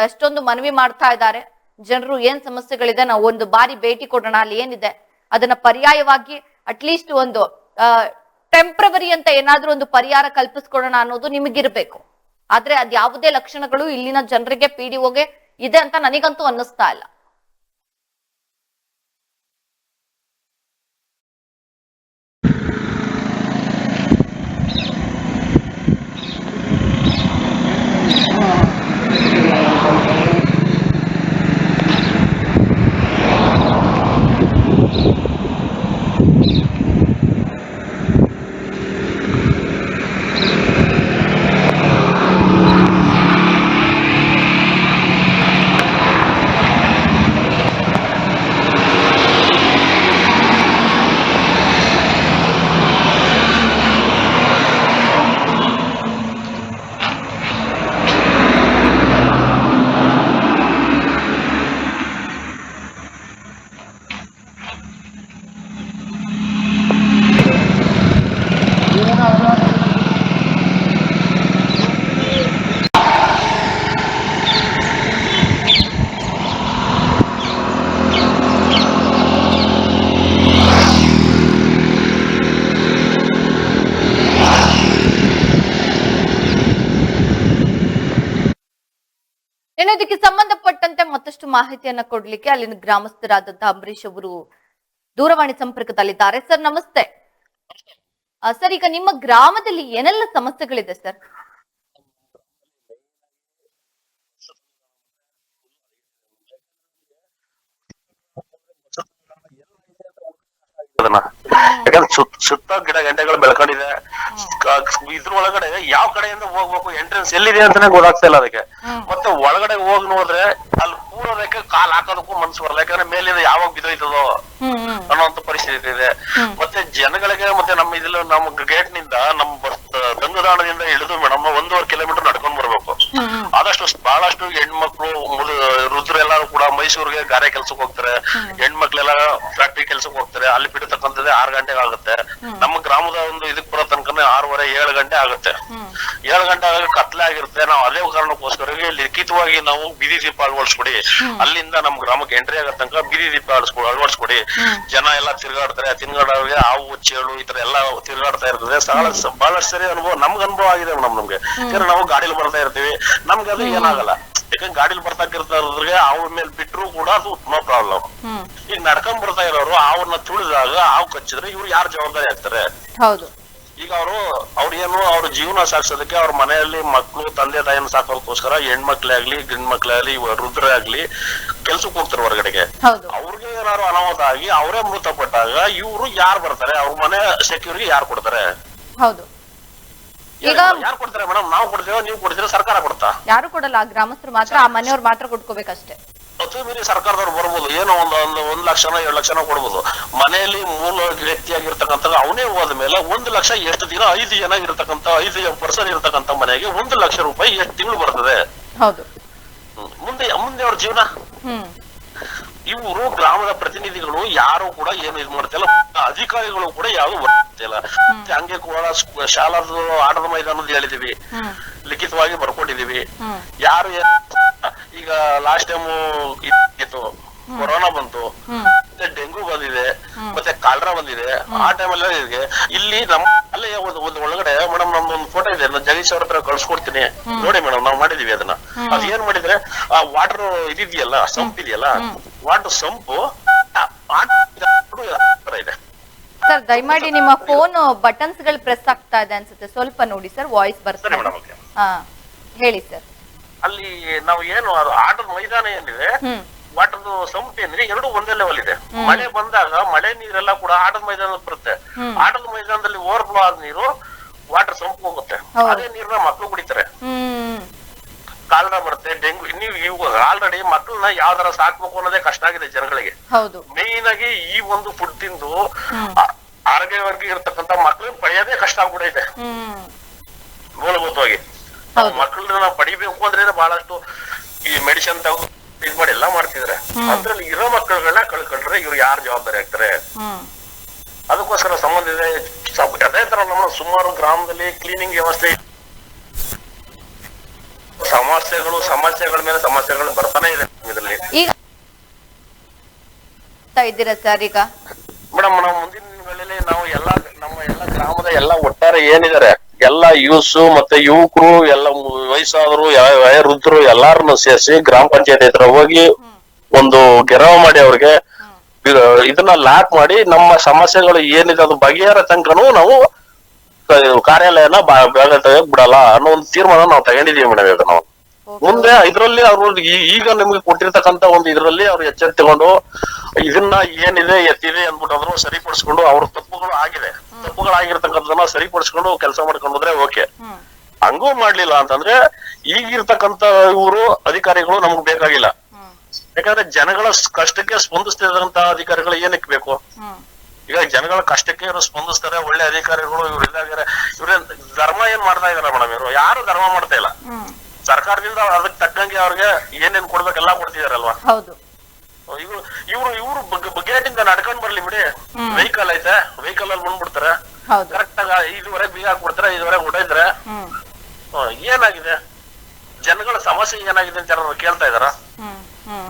ಅಷ್ಟೊಂದು ಮನವಿ ಮಾಡ್ತಾ ಇದ್ದಾರೆ ಜನರು. ಏನ್ ಸಮಸ್ಯೆಗಳಿದೆ ನಾವು ಒಂದು ಬಾರಿ ಭೇಟಿ ಕೊಡೋಣ, ಅಲ್ಲಿ ಏನಿದೆ ಅದನ್ನ ಪರ್ಯಾಯವಾಗಿ ಅಟ್ಲೀಸ್ಟ್ ಒಂದು ಟೆಂಪ್ರವರಿ ಅಂತ ಏನಾದ್ರೂ ಒಂದು ಪರಿಹಾರ ಕಲ್ಪಿಸ್ಕೊಡೋಣ ಅನ್ನೋದು ನಿಮಗಿರ್ಬೇಕು. ಆದ್ರೆ ಅದ್ ಯಾವುದೇ ಲಕ್ಷಣಗಳು ಇಲ್ಲಿನ ಜನರಿಗೆ PDOಗೆ ಇದೆ ಅಂತ ನನಗಂತೂ ಅನ್ನಿಸ್ತಾ ಇಲ್ಲ. ಇದಕ್ಕೆ ಸಂಬಂಧಪಟ್ಟಂತೆ ಮತ್ತಷ್ಟು ಮಾಹಿತಿಯನ್ನ ಕೊಡ್ಲಿಕ್ಕೆ ಅಲ್ಲಿನ ಗ್ರಾಮಸ್ಥರಾದಂತಹ ಅಂಬರೀಶ್ ಅವರು ದೂರವಾಣಿ ಸಂಪರ್ಕದಲ್ಲಿದ್ದಾರೆ. ಸರ್ ನಮಸ್ತೆ. ಸರ್, ಈಗ ನಿಮ್ಮ ಗ್ರಾಮದಲ್ಲಿ ಏನೆಲ್ಲ ಸಮಸ್ಯೆಗಳಿದೆ ಸರ್? ಯಾಕಂದ್ರೆ ಸುತ್ತ ಗಿಡ ಗಂಟೆಗಳು ಬೆಳ್ಕೊಂಡಿದೆ. ಇದ್ರ ಒಳಗಡೆ ಯಾವ ಕಡೆಯಿಂದ ಹೋಗ್ಬೇಕು, ಎಂಟ್ರೆನ್ಸ್ ಎಲ್ಲಿದೆ ಅಂತಾನೆ ಗೊತ್ತಾಗ್ತಾ ಇಲ್ಲ ಅದಕ್ಕೆ. ಮತ್ತೆ ಒಳಗಡೆ ಹೋಗಿ ನೋಡಿದ್ರೆ ಅಲ್ಲಿ ಕೂರೋದಕ್ಕೆ ಕಾಲ್ ಹಾಕೋದಕ್ಕೂ ಮನ್ಸು ಬರಲ್ಲ, ಯಾಕಂದ್ರೆ ಮೇಲಿಂದ ಯಾವಾಗ ಬಿದ್ದೋಯ್ತದೋ ಅನ್ನೋಂತ ಪರಿಸ್ಥಿತಿ ಇದೆ. ಮತ್ತೆ ಜನಗಳಿಗೆ ಮತ್ತೆ ನಮ್ಮ ಗೇಟ್ ನಿಂದ ನಮ್ಮ ತಂಗುದಾಣದಿಂದ ಇಳಿದು ಮೇಡಮ್ 1.5 ಕಿಲೋಮೀಟರ್ ನಡ್ಕೊಂಡ್ ಬರ್ಬೇಕು. ಆದಷ್ಟು ಬಹಳಷ್ಟು ಹೆಣ್ಮಕ್ಳು ವೃದ್ಧರು ಎಲ್ಲಾರು ಕೂಡ ಮೈಸೂರಿಗೆ ಗಾರೆ ಕೆಲ್ಸಕ್ಕೆ ಹೋಗ್ತಾರೆ, ಹೆಣ್ಮಕ್ಳೆಲ್ಲ ಫ್ಯಾಕ್ಟ್ರಿ ಕೆಲ್ಸಕ್ಕೆ ಹೋಗ್ತಾರೆ. ಅಲ್ಲಿ ಬಿಡತಕ್ಕಂಥದ್ದೇ 6 ಗಂಟೆಗೆ ಆಗುತ್ತೆ. ನಮ್ಮ ಗ್ರಾಮದ ಒಂದು ಇದಕ್ ಬರೋ ತನಕ 6:30-7 ಗಂಟೆ ಆಗುತ್ತೆ. 7 ಗಂಟೆ ಆಗ ಕತ್ಲೆ ಆಗಿರುತ್ತೆ. ನಾವು ಅದೇ ಕಾರಣಕ್ಕೋಸ್ಕರ ಲಿಖಿತವಾಗಿ ನಾವು ಬೀದಿ ದೀಪ ಅಳವಡಿಸ್ಕೊಡಿ, ಅಲ್ಲಿಂದ ನಮ್ ಗ್ರಾಮಕ್ಕೆ ಎಂಟ್ರಿ ಆಗೋ ತನಕ ಬೀದಿ ದೀಪ ಅಳವಡಿಸ್ಕೊಡಿ. ಜನ ಎಲ್ಲಾ ತಿರ್ಗಾಡ್ತಾರೆ, ತಿರ್ಗಾಡೋರಿಗೆ ಹಾವು ಚೇಳು ಈ ತರ ಎಲ್ಲಾ ತಿರ್ಗಾಡ್ತಾ ಇರ್ತದೆ. ಬಹಳಷ್ಟು ಸರಿ ಅನುಭವ ಅನುಭವ ಆಗಿದೆ ನಮ್ಗೆ. ಯಾಕಂದ್ರೆ ನಾವು ಗಾಡಿಲಿ ಬರ್ತಾ ಇರ್ತೀವಿ, ನಮ್ಗೆ ಅದು ಏನಾಗಲ್ಲ. ಯಾಕಂದ್ರೆ ಗಾಡಿಲಿ ಬರ್ತಾಕಿರ್ತಾರ್ರಿಗೆ ಅವ್ರ ಮೇಲೆ ಬಿಟ್ರು ಕೂಡ ಅದು ನೋ ಪ್ರಾಬ್ಲಮ್. ಈಗ ನಡ್ಕೊಂಡ್ ಬರ್ತಾ ಇರೋರು ಅವ್ರನ್ನ ತುಳಿದಾಗ ಹಾವು ಕಚ್ಚಿದ್ರೆ ಇವ್ರು ಯಾರು ಜವಾಬ್ದಾರಿ ಆಗ್ತಾರೆ? ಹೌದು. ಈಗ ಅವ್ರೇನು ಅವ್ರ ಜೀವನ ಸಾಗಿಸೋದಕ್ಕೆ ಅವ್ರ ಮನೆಯಲ್ಲಿ ಮಕ್ಳು ತಂದೆ ತಾಯಿನ ಸಾಕೋದಕ್ಕೋಸ್ಕರ ಹೆಣ್ಮಕ್ಳೇ ಆಗ್ಲಿ ಗಂಡ್ಮಕ್ಳೇ ಆಗ್ಲಿ ವೃದ್ಧರೇ ಆಗ್ಲಿ ಕೆಲ್ಸಕ್ಕೆ ಹೋಗ್ತಾರೆ ಹೊರಗಡೆಗೆ. ಅವ್ರಿಗೆ ಏನಾದ್ರು ಅನಾಹುತ ಆಗಿ ಅವರೇ ಮೃತಪಟ್ಟಾಗ ಇವ್ರು ಯಾರು ಬರ್ತಾರೆ? ಅವ್ರ ಮನೆ ಸೆಕ್ಯೂರಿಗೆ ಯಾರು ಕೊಡ್ತಾರೆ? ಹೌದು. ಈಗ ಯಾರು ಕೊಡ್ತಾರೆ ಮೇಡಮ್? ನಾವು ಕೊಡ್ತೇವೆ, ನೀವು ಕೊಡ್ತೀರಾ, ಸರ್ಕಾರ ಕೊಡ್ತಾ? ಯಾರು ಕೊಡಲ್ಲ, ಗ್ರಾಮಸ್ಥರು ಮಾತ್ರ, ಆ ಮನೆಯವ್ರು ಮಾತ್ರ ಕೊಟ್ಕೋಬೇಕಷ್ಟೇ. ಮೀರಿ ಸರ್ಕಾರದವ್ರು ಬರ್ಬೋದು, ಏನೋ ಒಂದು ಲಕ್ಷನೋ 2 ಲಕ್ಷನೋ ಕೊಡ್ಬೋದು. ಮನೆಯಲ್ಲಿ ಮೂಲ ವ್ಯಕ್ತಿಯಾಗಿರ್ತಕ್ಕಂಥ ಅವನೇ ಹೋದ ಮೇಲೆ 1 ಲಕ್ಷ ಎಷ್ಟು ದಿನ 5 ಜನ ಇರ್ತಕ್ಕಂಥ 5 ಪರ್ಸನ್ ಇರ್ತಕ್ಕಂಥ ಮನೆಗೆ 1 ಲಕ್ಷ ರೂಪಾಯಿ ಎಷ್ಟು ತಿಂಗಳು ಬರ್ತದೆ? ಹೌದು. ಮುಂದೆ ಅವ್ರ ಜೀವನ. ಇವರು ಗ್ರಾಮದ ಪ್ರತಿನಿಧಿಗಳು ಯಾರು ಕೂಡ ಏನು ಇದು ಮಾಡ್ತಿಲ್ಲ, ಅಧಿಕಾರಿಗಳು ಕೂಡ ಯಾವ್ದು ಬರ್ತಿಲ್ಲ. ಹಂಗೆ ಕೂಡ ಶಾಲಾದ ಆಟದ ಮೈದಾನದ ಹೇಳಿದೀವಿ, ಲಿಖಿತವಾಗಿ ಬರ್ಕೊಂಡಿದೀವಿ. ಯಾರು ಈಗ ಲಾಸ್ಟ್ ಟೈಮ್ ಇತ್ತು, ಕೊರೋನಾ ಬಂತು, ಮತ್ತೆ ಡೆಂಗು ಬಂದಿದೆ, ಮತ್ತೆ ಕಾಲರಾ ಬಂದಿದೆ. ಆ ಟೈಮಲ್ಲಿ ಇಲ್ಲಿ ನಮ್ಮ ಅಲ್ಲೇ ಒಂದು ಒಳಗಡೆ ಮೇಡಮ್ ನಮ್ದೊಂದು ಫೋಟೋ ಇದೆ, ನಾನು ಜಗದೀಶ್ ಅವ್ರ ಹತ್ರ ಕಳ್ಸ್ಕೊಡ್ತೀನಿ ನೋಡಿ ಮೇಡಮ್. ನಾವು ಮಾಡಿದೀವಿ ಅದನ್ನ. ಅದ್ ಏನ್ ಮಾಡಿದ್ರೆ ಆ ವಾಟರ್ ಇದೆಯಲ್ಲ, ಸಂಪ್ ಇದೆಯಲ್ಲ, ವಾಟರ್ ಸಂಪು ಇದೆ. ಸರ್ ದಯಮಾಡಿ ನಿಮ್ಮ ಫೋನ್ ಬಟನ್ಸ್ ಗಳು ಪ್ರೆಸ್ ಆಗ್ತಾ ಇದೆ ಅನ್ಸುತ್ತೆ, ಸ್ವಲ್ಪ ನೋಡಿ ಸರ್, ವಾಯ್ಸ್ ಬರ್ತದೆ. ಹೇಳಿ ಸರ್. ಅಲ್ಲಿ ನಾವು ಏನು ಆಟದ ಮೈದಾನ ಏನಿದೆ, ವಾಟರ್ ಸಂಪ್ ಏನಿದೆ, ಎರಡು ಒಂದೇ ಲೆವೆಲ್ ಇದೆ. ಮಳೆ ಬಂದಾಗ ಮಳೆ ನೀರೆಲ್ಲ ಕೂಡ ಆಟದ ಮೈದಾನದಲ್ಲಿ ಬರುತ್ತೆ. ಆಟದ ಮೈದಾನದಲ್ಲಿ ಓವರ್ಫ್ಲೋ ಆದ ನೀರು ವಾಟರ್ ಸಂಪ್ ಹೋಗುತ್ತೆ. ಅದೇ ನೀರ್ನ ಮಕ್ಳು ಕುಡಿತಾರೆ. ಕಾಲರಾ ಬರುತ್ತೆ, ಡೆಂಗು. ನೀವು ಇವಾಗ ಆಲ್ರೆಡಿ ಮಕ್ಕಳನ್ನ ಯಾವ ತರ ಸಾಕ್ಬೇಕು ಅನ್ನೋದೇ ಕಷ್ಟ ಆಗಿದೆ ಜನಗಳಿಗೆ. ಮೇನ್ ಆಗಿ ಈ ಒಂದು ಫುಡ್ ತಿಂದು ಆರೋಗ್ಯವಾಗಿ ಇರ್ತಕ್ಕಂಥ ಮಕ್ಳನ್ನ ಪಡೆಯೋದೇ ಕಷ್ಟ ಆಗ್ಬಿಡೈತೆ ಮೂಲಭೂತವಾಗಿ. ಮಕ್ಕಳನ್ನ ನಾವು ಪಡಿಬೇಕು ಅಂದ್ರೆ ಬಹಳಷ್ಟು ಈ ಮೆಡಿಸಿನ್ ತಗೋ ಇದ್ ಮಾಡಿ ಎಲ್ಲಾ ಮಾಡ್ತಿದ್ರೆ, ಅದ್ರಲ್ಲಿ ಇರೋ ಮಕ್ಕಳನ್ನ ಕಳ್ಕೊಂಡ್ರೆ ಇವ್ರು ಯಾರು ಜವಾಬ್ದಾರಿ ಆಗ್ತಾರೆ? ಅದಕ್ಕೋಸ್ಕರ ಸಂಬಂಧ ಇದೆ. ಅದೇ ತರ ನಮ್ಮ ಸುಮಾರು ಗ್ರಾಮದಲ್ಲಿ ಕ್ಲೀನಿಂಗ್ ವ್ಯವಸ್ಥೆ, ಸಮಸ್ಯೆಗಳ ಮೇಲೆ ಸಮಸ್ಯೆಗಳು ಬರ್ತಾನೆ ಇದೆ ಇದರಲ್ಲಿ. ಇದ್ದೀರಾ ಸರ್ ಈಗ ಮೇಡಮ್? ನಾವು ಮುಂದಿನ ದಿನಗಳಲ್ಲಿ ನಾವು ನಮ್ಮ ಗ್ರಾಮದ ಒಟ್ಟಾರೆ ಏನಿದ್ದಾರೆ ಎಲ್ಲಾ ಯೂತ್ಸ್ ಮತ್ತೆ ಯುವಕರು ಎಲ್ಲ ವಯಸ್ಸಾದ್ರು ವಯೋವೃದ್ಧರು ಎಲ್ಲಾರನ್ನು ಸೇರಿಸಿ ಗ್ರಾಮ ಪಂಚಾಯತ್ ಹತ್ರ ಹೋಗಿ ಒಂದು ಗೆರವು ಮಾಡಿ ಅವ್ರಿಗೆ ಇದನ್ನ ಲಾಕ್ ಮಾಡಿ ನಮ್ಮ ಸಮಸ್ಯೆಗಳು ಏನಿದೆ ಅದು ಬಗೆಹರ ತನಕನೂ ನಾವು ಕಾರ್ಯಾಲಯನ ಬಿಡಲ್ಲ ಅನ್ನೋ ಒಂದು ತೀರ್ಮಾನ ನಾವು ತಗೊಂಡಿದೀವಿ ಮೇಡಮ್. ಈಗ ನಾವು ಮುಂದೆ ಇದ್ರಲ್ಲಿ ಅವ್ರು ಈಗ ನಿಮ್ಗೆ ಕೊಟ್ಟಿರ್ತಕ್ಕಂತ ಒಂದು ಇದ್ರಲ್ಲಿ ಅವ್ರು ಎಚ್ಚರ ತಗೊಂಡು ಇದನ್ನ ಏನಿದೆ ಎತ್ತಿದೆ ಅಂದ್ಬಿಟ್ಟು ಅದನ್ನು ಸರಿಪಡಿಸ್ಕೊಂಡು ಅವ್ರ ತಪ್ಪುಗಳಾಗಿರ್ತಕ್ಕಂಥದನ್ನ ಸರಿಪಡಿಸ್ಕೊಂಡು ಕೆಲಸ ಮಾಡ್ಕೊಂಡು ಹೋದ್ರೆ ಓಕೆ. ಹಂಗೂ ಮಾಡ್ಲಿಲ್ಲ ಅಂತಂದ್ರೆ ಈಗಿರ್ತಕ್ಕಂತ ಇವರು ಅಧಿಕಾರಿಗಳು ನಮ್ಗೆ ಬೇಕಾಗಿಲ್ಲ. ಯಾಕಂದ್ರೆ ಜನಗಳ ಕಷ್ಟಕ್ಕೆ ಸ್ಪಂದಿಸ್ತಿದಂತ ಅಧಿಕಾರಿಗಳು ಏನಕ್ಕೆ ಬೇಕು? ಈಗ ಜನಗಳ ಕಷ್ಟಕ್ಕೆ ಇವರು ಸ್ಪಂದಿಸ್ತಾರೆ, ಒಳ್ಳೆ ಅಧಿಕಾರಿಗಳು ಇವ್ರು ಇದಾಗಿದ್ದಾರೆ. ಇವ್ರೇನ್ ಧರ್ಮ ಏನ್ ಮಾಡ್ತಾ ಇದಾರೆ ಮೇಡಮ್? ಇವರು ಯಾರು ಧರ್ಮ ಮಾಡ್ತಾ ಇಲ್ಲ. ಸರ್ಕಾರದಿಂದ ಅದಕ್ಕೆ ತಕ್ಕಂಗೆ ಅವ್ರಿಗೆ ಏನೇನ್ ಕೊಡ್ಬೇಕೆಲ್ಲ ಕೊಡ್ತಿದಾರಲ್ವಾ? ಇವ್ರು ಗೇಟ್ ಇಂದ ನಡ್ಕೊಂಡ್ ಬರ್ಲಿ ಬಿಡಿ, ವೆಹಿಕಲ್ ಐತೆ, ವೆಹಿಕಲ್ ಅಲ್ಲಿ ಬಂದ್ಬಿಡ್ತಾರೆ, ಕರೆಕ್ಟ್ ಆಗ 5ವರೆಗೆ ಬೀಗ ಹಾಕ್ಬಿಡ್ತಾರೆ, 5ವರೆಗೆ ಹೊಡೆದ್ರೆ ಏನಾಗಿದೆ? ಜನಗಳ ಸಮಸ್ಯೆ ಏನಾಗಿದೆ ಅಂತ ಯಾರು ಕೇಳ್ತಾ ಇದಾರ?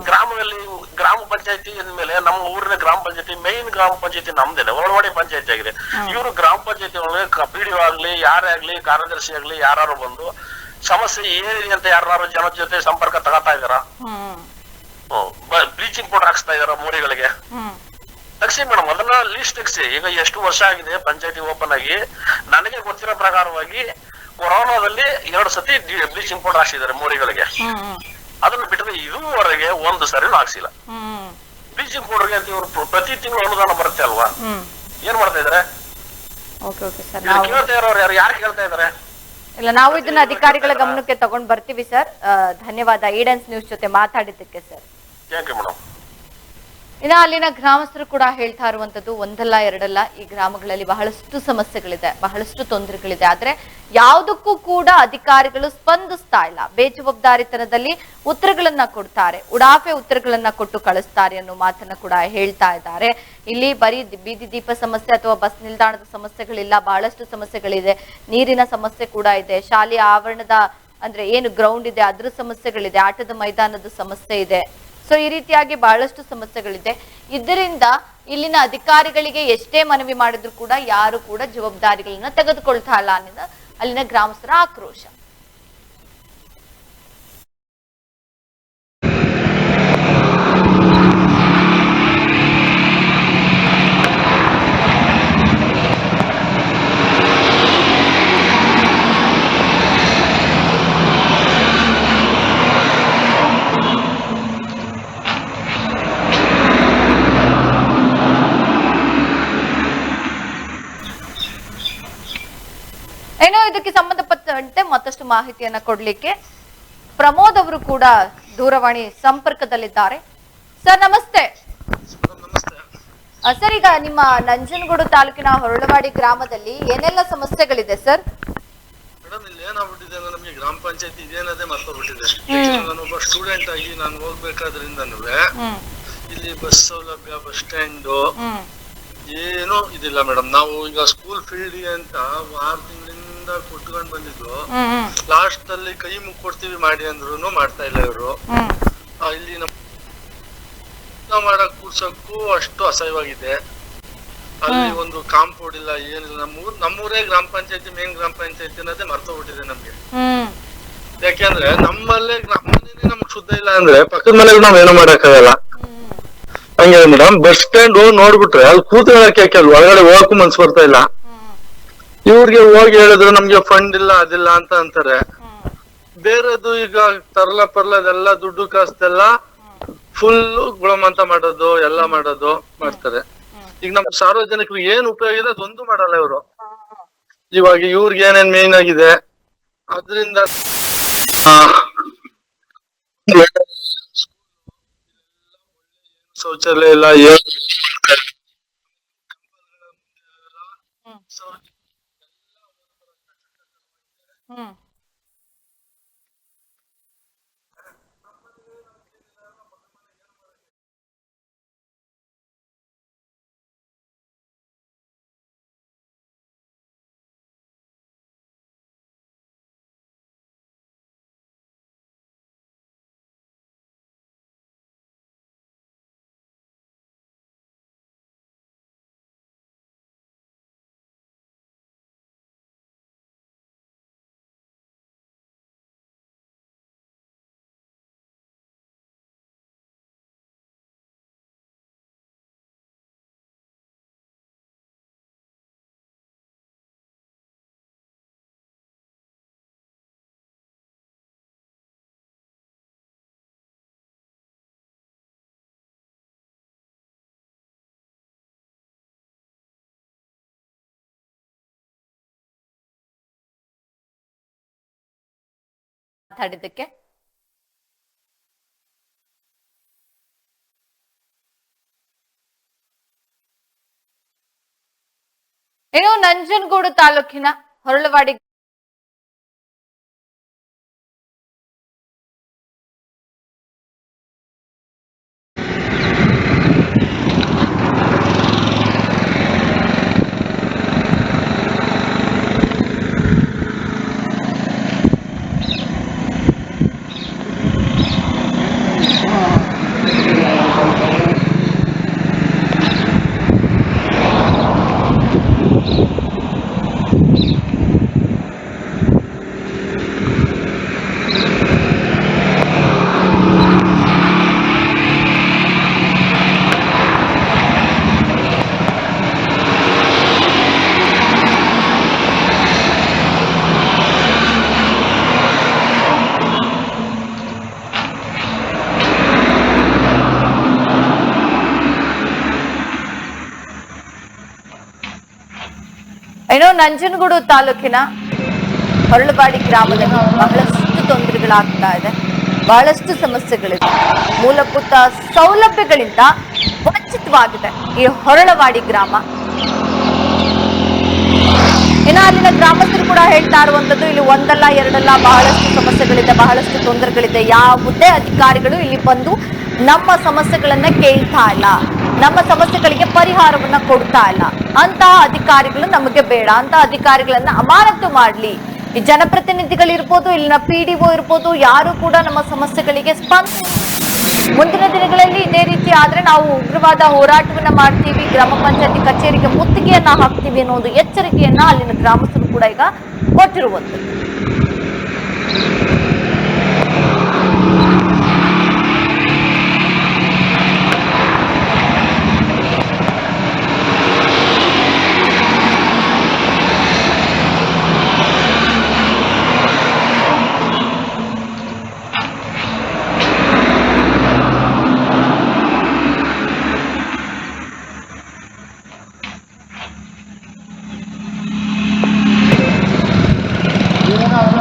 ಗ್ರಾಮದಲ್ಲಿ ಗ್ರಾಮ ಪಂಚಾಯತಿ ಅಂದ್ಮೇಲೆ ನಮ್ಮ ಊರಿನ ಗ್ರಾಮ ಪಂಚಾಯತಿ ಮೈನ್ ಗ್ರಾಮ ಪಂಚಾಯತಿ ನಮ್ದೇನೆ, ಒಳಗಡೆ ಪಂಚಾಯತಿ ಆಗಿದೆ. ಇವರು ಗ್ರಾಮ ಪಂಚಾಯತಿ ಒಳಗೆ ಪಿಡಿಒ ಆಗ್ಲಿ ಯಾರೇ ಆಗ್ಲಿ ಕಾರ್ಯದರ್ಶಿ ಆಗ್ಲಿ ಯಾರು ಬಂದು ಸಮಸ್ಯೆ ಏನಿದೆ ಅಂತ ಯಾರು ಜನ ಜೊತೆ ಸಂಪರ್ಕ ತಗೋತಾ ಇದಾರ? ಬ್ಲೀಚಿಂಗ್ ಪೌಡರ್ ಹಾಕ್ಸ್ತಾ ಇದಾರ ಮೋರಿಗಳಿಗೆ? ತೆಗ್ಸಿ ಮೇಡಮ್, ಅದನ್ನ ಲೀಸ್ಟ್ ತೆಗ್ಸಿ. ಈಗ ಎಷ್ಟು ವರ್ಷ ಆಗಿದೆ ಪಂಚಾಯತಿ ಓಪನ್ ಆಗಿ? ನನಗೆ ಗೊತ್ತಿರೋ ಪ್ರಕಾರವಾಗಿ ಕೊರೋನಾದಲ್ಲಿ 2 ಸತಿ ಬ್ಲೀಚಿಂಗ್ ಪೌಡರ್ ಹಾಕ್ಸಿದ್ದಾರೆ ಮೋರಿಗಳಿಗೆ. ಅದನ್ನ ಬಿಟ್ಟರೆ ಇದುವರೆಗೆ ಒಂದು ಸರಿನೂ ಹಾಕ್ಸಿಲ್ಲ. ಬ್ಲೀಚಿಂಗ್ ಪೌಡರ್ಗೆ ಅಂತ ಇವರು ಪ್ರತಿ ತಿಂಗಳು ಅನುದಾನ ಬರುತ್ತೆ ಅಲ್ವಾ? ಏನ್ ಮಾಡ್ತಾ ಇದಾರೆ? ಕೇಳ್ತಾ ಇರೋರು ಯಾರು ಕೇಳ್ತಾ ಇದಾರೆ? ಇಲ್ಲ, ನಾವು ಇದನ್ನ ಅಧಿಕಾರಿಗಳ ಗಮನಕ್ಕೆ ತಗೊಂಡ್ ಬರ್ತೀವಿ ಸರ್. ಧನ್ಯವಾದ ಈಡೆನ್ಸ್ ನ್ಯೂಸ್ ಜೊತೆ ಮಾತಾಡಿದ್ದಕ್ಕೆ ಸರ್. Thank you madam. ಇನ್ನ ಅಲ್ಲಿನ ಗ್ರಾಮಸ್ಥರು ಕೂಡ ಹೇಳ್ತಾ ಇರುವಂತದ್ದು ಒಂದಲ್ಲ ಎರಡಲ್ಲ, ಈ ಗ್ರಾಮಗಳಲ್ಲಿ ಬಹಳಷ್ಟು ಸಮಸ್ಯೆಗಳಿದೆ, ಬಹಳಷ್ಟು ತೊಂದರೆಗಳಿದೆ. ಆದ್ರೆ ಯಾವುದಕ್ಕೂ ಕೂಡ ಅಧಿಕಾರಿಗಳು ಸ್ಪಂದಿಸ್ತಾ ಇಲ್ಲ. ಬೇಜವಾಬ್ದಾರಿತನದಲ್ಲಿ ಉತ್ತರಗಳನ್ನ ಕೊಡ್ತಾರೆ, ಉಡಾಫೆ ಉತ್ತರಗಳನ್ನ ಕೊಟ್ಟು ಕಳಿಸ್ತಾರೆ ಅನ್ನೋ ಮಾತನ್ನ ಕೂಡ ಹೇಳ್ತಾ ಇದ್ದಾರೆ. ಇಲ್ಲಿ ಬರೀ ಬೀದಿ ದೀಪ ಸಮಸ್ಯೆ ಅಥವಾ ಬಸ್ ನಿಲ್ದಾಣದ ಸಮಸ್ಯೆಗಳಿಲ್ಲ, ಬಹಳಷ್ಟು ಸಮಸ್ಯೆಗಳಿದೆ. ನೀರಿನ ಸಮಸ್ಯೆ ಕೂಡ ಇದೆ, ಶಾಲೆಯ ಆವರಣದ ಅಂದ್ರೆ ಏನು ಗ್ರೌಂಡ್ ಇದೆ ಅದ್ರ ಸಮಸ್ಯೆಗಳಿದೆ, ಆಟದ ಮೈದಾನದ ಸಮಸ್ಯೆ ಇದೆ. ಸೊ ಈ ರೀತಿಯಾಗಿ ಬಹಳಷ್ಟು ಸಮಸ್ಯೆಗಳಿದೆ. ಇದರಿಂದ ಇಲ್ಲಿನ ಅಧಿಕಾರಿಗಳಿಗೆ ಎಷ್ಟೇ ಮನವಿ ಮಾಡಿದ್ರು ಕೂಡ ಯಾರು ಕೂಡ ಜವಾಬ್ದಾರಿಗಳನ್ನ ತೆಗೆದುಕೊಳ್ತಾ ಇಲ್ಲ ಅನ್ನೋದು ಅಲ್ಲಿನ ಗ್ರಾಮಸ್ಥರ ಆಕ್ರೋಶ. ಏನೋ ಇದಕ್ಕೆ ಸಂಬಂಧಪಟ್ಟಂತೆ ಮತ್ತಷ್ಟು ಮಾಹಿತಿಯನ್ನ ಕೊಡ್ಲಿಕ್ಕೆ ಪ್ರಮೋದ್ ಅವರು ಕೂಡ ದೂರವಾಣಿ ಸಂಪರ್ಕದಲ್ಲಿದ್ದಾರೆ. ಸರ್ ನಮಸ್ತೆ. ಸರ್, ಈಗ ನಿಮ್ಮ ನಂಜನಗೂಡು ತಾಲೂಕಿನ ಹೊರಳವಾಡಿ ಗ್ರಾಮದಲ್ಲಿ ಏನೆಲ್ಲ ಸಮಸ್ಯೆಗಳಿದೆ ಸರ್? ಮೇಡಮ್, ಇಲ್ಲಿ ಏನಾಗ್ಬಿಟ್ಟಿದೆ ಅಂದ್ರೆ ನಮ್ಗೆ ಗ್ರಾಮ ಪಂಚಾಯತಿ ಇದೇನದೇ ಮರ್ತೋಗ್ಬಿಟ್ಟಿದೆ. ನಾನೊಬ್ಬ ಸ್ಟೂಡೆಂಟ್ ಆಗಿ ನಾನು ಹೋಗ್ಬೇಕಾದ್ರಿಂದನೂ ಇಲ್ಲಿ ಬಸ್ ಸೌಲಭ್ಯ, ಬಸ್ ಸ್ಟ್ಯಾಂಡ್ ಏನೂ ಇದಿಲ್ಲ ಮೇಡಮ್. ನಾವು ಈಗ ಸ್ಕೂಲ್ ಫೀಲ್ಡ್ ಅಂತ 6 ತಿಂಗಳಿಂದ ಕೊಟ್ಕೊಂಡ್ ಬಂದಿದ್ದು, ಲಾಸ್ಟ್ ಅಲ್ಲಿ ಕೈ ಮುಕ್ಕೊಡ್ತೀವಿ ಮಾಡಿ ಅಂದ್ರೂ ಮಾಡ್ತಾ ಇಲ್ಲ ಇವರು. ಇಲ್ಲಿ ನಮ್ಮ ಮಾಡಕ್ ಕೂರ್ಸಕ್ಕೂ ಅಷ್ಟು ಅಸಹ್ಯವಾಗಿದೆ. ಅಲ್ಲಿ ಒಂದು ಕಾಂಪೌಂಡ್ ಇಲ್ಲ, ಏನಿಲ್ಲ. ನಮ್ಮೂರೇ ಗ್ರಾಮ ಪಂಚಾಯತಿ, ಮೇನ್ ಗ್ರಾಮ ಪಂಚಾಯತಿ ಅನ್ನೋದೇ ಮರ್ತೋಗ್ಬಿಟ್ಟಿದೆ ನಮ್ಗೆ. ಯಾಕೆಂದ್ರೆ ನಮ್ಮಲ್ಲೇ ಮನೇನೆ ನಮ್ಗೆ ಶುದ್ಧ ಇಲ್ಲ ಅಂದ್ರೆ ಪಕ್ಕದ ಮನೆಗೆ ನಾವ್ ಏನೋ ಮಾಡಕ್ಕಾಗಲ್ಲ. ಹಂಗೆ ಮೇಡಮ್, ಬಸ್ ಸ್ಟ್ಯಾಂಡ್ ನೋಡ್ಬಿಟ್ರೆ ಅಲ್ಲಿ ಕೂತ್ಕೊಳ್ಳಕ್ಕೆ ಅಲ್ಲಿ ಒಳಗಡೆ ಹೋಗಕ್ಕೂ ಮನ್ಸು ಬರ್ತಾ ಇಲ್ಲ. ಇವ್ರಿಗೆ ಹೋಗಿ ಹೇಳಿದ್ರೆ ನಮ್ಗೆ ಫಂಡ್ ಇಲ್ಲ, ಅದಿಲ್ಲ ಅಂತ ಅಂತಾರೆ. ಬೇರೆದು ಈಗ ತರ್ಲ ಪರ್ಲ ಅದೆಲ್ಲ ದುಡ್ಡು ಕಾಸ್ತೆಲ್ಲ ಫುಲ್ ಗುಳಮಂತ ಮಾಡೋದು, ಎಲ್ಲ ಮಾಡೋದು ಮಾಡ್ತಾರೆ. ಈಗ ನಮ್ ಸಾರ್ವಜನಿಕರು ಏನ್ ಉಪಯೋಗ ಇದೆ ಅದೊಂದು ಮಾಡಲ್ಲ ಇವರು. ಇವಾಗ ಇವ್ರಿಗೆ ಏನೇನ್ ಮೇನ್ ಆಗಿದೆ ಅದ್ರಿಂದ ಶೌಚಾಲಯ ಇಲ್ಲ, ಏನು ಮಾತಾಡಿದ್ದಕ್ಕೆ ಏನು ನಂಜನಗೂಡು ತಾಲೂಕಿನ ಹೊರಳವಾಡಿ ಏನೋ ನಂಜನಗೂಡು ತಾಲೂಕಿನ ಹೊರಳವಾಡಿ ಗ್ರಾಮದಲ್ಲಿ ಬಹಳಷ್ಟು ತೊಂದರೆಗಳಾಗ್ತಾ ಇದೆ, ಬಹಳಷ್ಟು ಸಮಸ್ಯೆಗಳಿದೆ. ಮೂಲಭೂತ ಸೌಲಭ್ಯಗಳಿಂದ ವ್ಯಕ್ತವಾಗಿದೆ ಈ ಹೊರಳವಾಡಿ ಗ್ರಾಮ. ಇನ್ನು ಅಲ್ಲಿನ ಗ್ರಾಮಸ್ಥರು ಕೂಡ ಹೇಳ್ತಾ ಇರುವಂತದ್ದು ಇಲ್ಲಿ ಒಂದಲ್ಲ ಎರಡಲ್ಲ ಬಹಳಷ್ಟು ಸಮಸ್ಯೆಗಳಿದೆ, ಬಹಳಷ್ಟು ತೊಂದರೆಗಳಿದೆ. ಯಾವುದೇ ಅಧಿಕಾರಿಗಳು ಇಲ್ಲಿ ಬಂದು ನಮ್ಮ ಸಮಸ್ಯೆಗಳನ್ನ ಕೇಳ್ತಾ ಇಲ್ಲ, ನಮ್ಮ ಸಮಸ್ಯೆಗಳಿಗೆ ಪರಿಹಾರವನ್ನ ಕೊಡ್ತಾ ಇಲ್ಲ. ಅಂತ ಅಧಿಕಾರಿಗಳು ನಮಗೆ ಬೇಡ, ಅಂತ ಅಧಿಕಾರಿಗಳನ್ನ ಅಮಾನತು ಮಾಡ್ಲಿ. ಈ ಜನಪ್ರತಿನಿಧಿಗಳಿರ್ಬೋದು, ಇಲ್ಲಿನ PDO ಇರ್ಬೋದು, ಯಾರು ಕೂಡ ನಮ್ಮ ಸಮಸ್ಯೆಗಳಿಗೆ ಮುಂದಿನ ದಿನಗಳಲ್ಲಿ ಇದೇ ರೀತಿ ಆದ್ರೆ ನಾವು ಉಗ್ರವಾದ ಹೋರಾಟವನ್ನ ಮಾಡ್ತೀವಿ, ಗ್ರಾಮ ಪಂಚಾಯತಿ ಕಚೇರಿಗೆ ಮುತ್ತಿಗೆಯನ್ನ ಹಾಕ್ತೀವಿ ಅನ್ನೋ ಒಂದು ಎಚ್ಚರಿಕೆಯನ್ನ ಅಲ್ಲಿನ ಗ್ರಾಮಸ್ಥರು ಕೂಡ ಈಗ ಕೊಟ್ಟಿರುವಂತದ್ದು. ಏನೇನೋ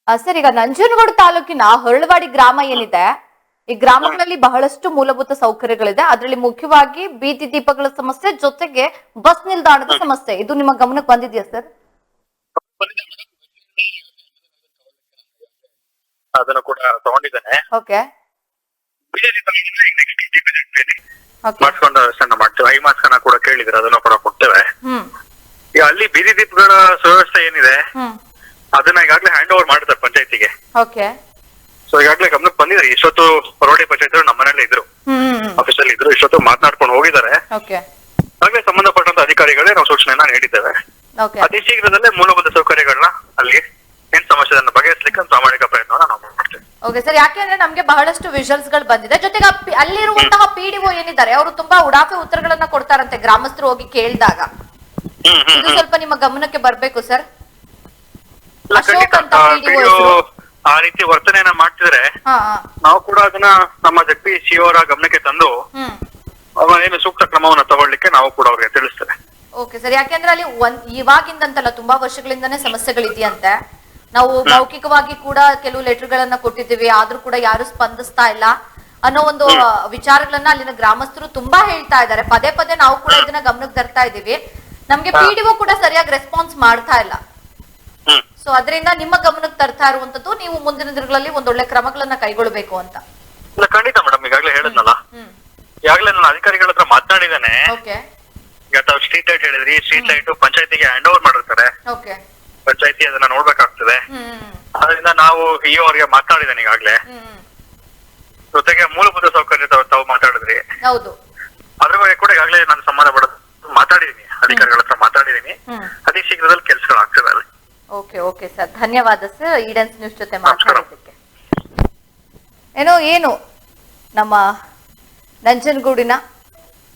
ಸರ್, ಈಗ ನಂಜನಗೂಡು ತಾಲೂಕಿನ ಹೊರಳವಾಡಿ ಗ್ರಾಮ ಏನಿದೆ, ಈ ಗ್ರಾಮಗಳಲ್ಲಿ ಬಹಳಷ್ಟು ಮೂಲಭೂತ ಸೌಕರ್ಯಗಳಿದೆ. ಅದರಲ್ಲಿ ಮುಖ್ಯವಾಗಿ ಬೀದಿ ದೀಪಗಳ ಸಮಸ್ಯೆ ಜೊತೆಗೆ ಬಸ್ ನಿಲ್ದಾಣದ ಸಮಸ್ಯೆ. ಇದು ನಿಮ್ಮ ಗಮನಕ್ಕೆ ಬಂದಿದೆಯಾ ಸರ್? ಅದನ್ನು ಕೂಡ ತಗೊಂಡಿದ್ದೇನೆ. ಓಕೆ, ಮಾಡಿಸ್ಕೊಂಡು ವ್ಯವಸ್ಥೆ ಮಾಡ್ತೇವೆ. ಐ ಮಾಸ್ಕ್ ಅನ್ನ ಕೂಡ ಕೇಳಿದ್ರೆ ಅದನ್ನು ಕೂಡ ಕೊಡ್ತೇವೆ. ಈಗ ಅಲ್ಲಿ ಬೀದಿ ದೀಪಗಳ ಸುವ್ಯವಸ್ಥೆ ಏನಿದೆ ಅದನ್ನ ಈಗಾಗಲೇ ಹ್ಯಾಂಡ್ ಓವರ್ ಮಾಡಿದ್ದಾರೆ ಪಂಚಾಯತಿಗೆ. ಓಕೆ, ಸೊ ಈಗಾಗಲೇ ಗಮನಕ್ಕೆ ಬಂದಿದ್ದಾರೆ. ಇಷ್ಟೊತ್ತು ಹೊರವಡಿ ಪಂಚಾಯತ್ ನಮ್ಮ ಮನೇಲಿ ಇದ್ರು, ಆಫೀಸಲ್ಲಿ ಇದ್ರು. ಇಷ್ಟೊತ್ತು ಮಾತನಾಡ್ಕೊಂಡು ಹೋಗಿದ್ದಾರೆ. ಆಗ್ಲೇ ಸಂಬಂಧಪಟ್ಟಂತ ಅಧಿಕಾರಿಗಳೇ ನಾವು ಸೂಚನೆಯನ್ನ ನೀಡಿದ್ದೇವೆ. ಅತಿ ಶೀಘ್ರದಲ್ಲೇ ಮೂಲಭೂತ ಸೌಕರ್ಯಗಳನ್ನ ಅಲ್ಲಿ ಏನ್ ಸಮಸ್ಯೆ ಬಗೆಹರಿಸಲಿಕ್ಕೆ ಪ್ರಾಮಾಣಿಕ ಪ್ರಯತ್ನವನ್ನ ನಾವು ಮಾಡ್ತೇವೆ. ಓಕೆ ಸರ್, ಯಾಕೆಂದ್ರೆ ನಮ್ಗೆ ಬಹಳಷ್ಟು ವಿಜುವಲ್ಸ್ ಗಳು ಬಂದಿದೆ. ಜೊತೆಗೆ ಅಲ್ಲಿರುವಂತಹ ಪಿಡಿಒ ಏನಿದ್ದಾರೆ ಅವರು ತುಂಬಾ ಉಡಾಫೆ ಉತ್ತರಗಳನ್ನ ಕೊಡ್ತಾರಂತೆ ಗ್ರಾಮಸ್ಥರು ಹೋಗಿ ಕೇಳಿದಾಗ. ಇದು ಸ್ವಲ್ಪ ನಿಮ್ಮ ಗಮನಕ್ಕೆ ಬರ್ಬೇಕು ಸರ್. ಅಶೋಕ್ ಅಂತ ಪಿಡಿಒ ಆ ರೀತಿ ವರ್ತನೆಯನ್ನ ಮಾಡ್ತಿದ್ರೆ ನಾವು ಕೂಡ ಅದನ್ನ ನಮ್ಮ ಜಗದೀಶ್ ಅವರ ಗಮನಕ್ಕೆ ತಂದು ಏನು ಸೂಕ್ತ ಕ್ರಮವನ್ನ ತಗೊಳ್ಳಿಕ್ಕೆ ನಾವು ಕೂಡ ಅವ್ರಿಗೆ ತಿಳಿಸ್ತೇವೆ. ಓಕೆ ಸರ್, ಯಾಕೆಂದ್ರೆ ಅಲ್ಲಿ ಇವಾಗಿಂದಂತಲ್ಲ ತುಂಬಾ ವರ್ಷಗಳಿಂದಾನೇ ಸಮಸ್ಯೆಗಳಿದೆಯಂತೆ. ನಾವು ಮೌಖಿಕವಾಗಿ ಕೂಡ ಕೆಲವು ಲೆಟರ್ ಗಳನ್ನ ಕೊಟ್ಟಿದ್ದೀವಿ, ಆದ್ರೂ ಕೂಡ ಯಾರು ಸ್ಪಂದಿಸ್ತಾ ಇಲ್ಲ ಅನ್ನೋ ಒಂದು ವಿಚಾರಗಳನ್ನ ಅಲ್ಲಿನ ಗ್ರಾಮಸ್ಥರು ತುಂಬಾ ಹೇಳ್ತಾ ಇದ್ದಾರೆ. ಪದೇ ಪದೇ ನಾವು ಕೂಡ ಇದನ್ನ ಗಮನಕ್ಕೆ ತರ್ತಾ ಇದೀವಿ. ನಮ್ಗೆ ಪಿಡಿಒ ಕೂಡ ಸರಿಯಾಗಿ ರೆಸ್ಪಾನ್ಸ್ ಮಾಡ್ತಾ ಇಲ್ಲ. ಸೊ ಅದರಿಂದ ನಿಮ್ಮ ಗಮನಕ್ಕೆ ತರ್ತಾ ಇರುವಂತದ್ದು ನೀವು ಮುಂದಿನ ದಿನಗಳಲ್ಲಿ ಒಂದೊಳ್ಳೆ ಕ್ರಮಗಳನ್ನ ಕೈಗೊಳ್ಳಬೇಕು ಅಂತ. ಖಂಡಿತ ಮೇಡಮ್, ಈಗಾಗಲೇ ಹೇಳಿದ್ನಲ್ಲ, ಈಗಾಗಲೇ ನಾನು ಅಧಿಕಾರಿಗಳ ಹತ್ರ ಮಾತನಾಡಿದ್ದೇನೆ. ಈಗ ತಾವು ಸ್ಟ್ರೀಟ್ ಲೈಟ್ ಹೇಳಿದ್ರಿ, ಸ್ಟ್ರೀಟ್ ಲೈಟ್ ಪಂಚಾಯತಿಗೆ ಹ್ಯಾಂಡ್ ಓವರ್ ಮಾಡಿರ್ತಾರೆ. ಪಂಚಾಯತಿ ಅದನ್ನ ನೋಡ್ಬೇಕಾಗ್ತದೆ. ಅದರಿಂದ ನಾವು ಇಒ ಅವರಿಗೆ ಮಾತನಾಡಿದ್ದೇನೆ ಈಗಾಗಲೇ. ಜೊತೆಗೆ ಮೂಲಭೂತ ಸೌಕರ್ಯ ತಾವು ಮಾತಾಡಿದ್ರಿ, ಅದ್ರ ಬಗ್ಗೆ ಕೂಡ ಈಗಾಗಲೇ ನಾನು ಸಂಬಂಧಪಟ್ಟ ಮಾತಾಡಿದೀನಿ, ಅಧಿಕಾರಿಗಳ ಹತ್ರ ಮಾತಾಡಿದೀನಿ. ಅತಿ ಶೀಘ್ರದಲ್ಲಿ ಕೆಲಸಗಳು ಆಗ್ತದೆ ಅಲ್ಲಿ. ಓಕೆ ಓಕೆ ಸರ್, ಧನ್ಯವಾದ ಸರ್ ಈಡೆನ್ಸ್ ನ್ಯೂಸ್ ಜೊತೆ ಮಾತಾಡೋದಕ್ಕೆ. ಏನು ನಮ್ಮ ನಂಜನಗೂಡಿನ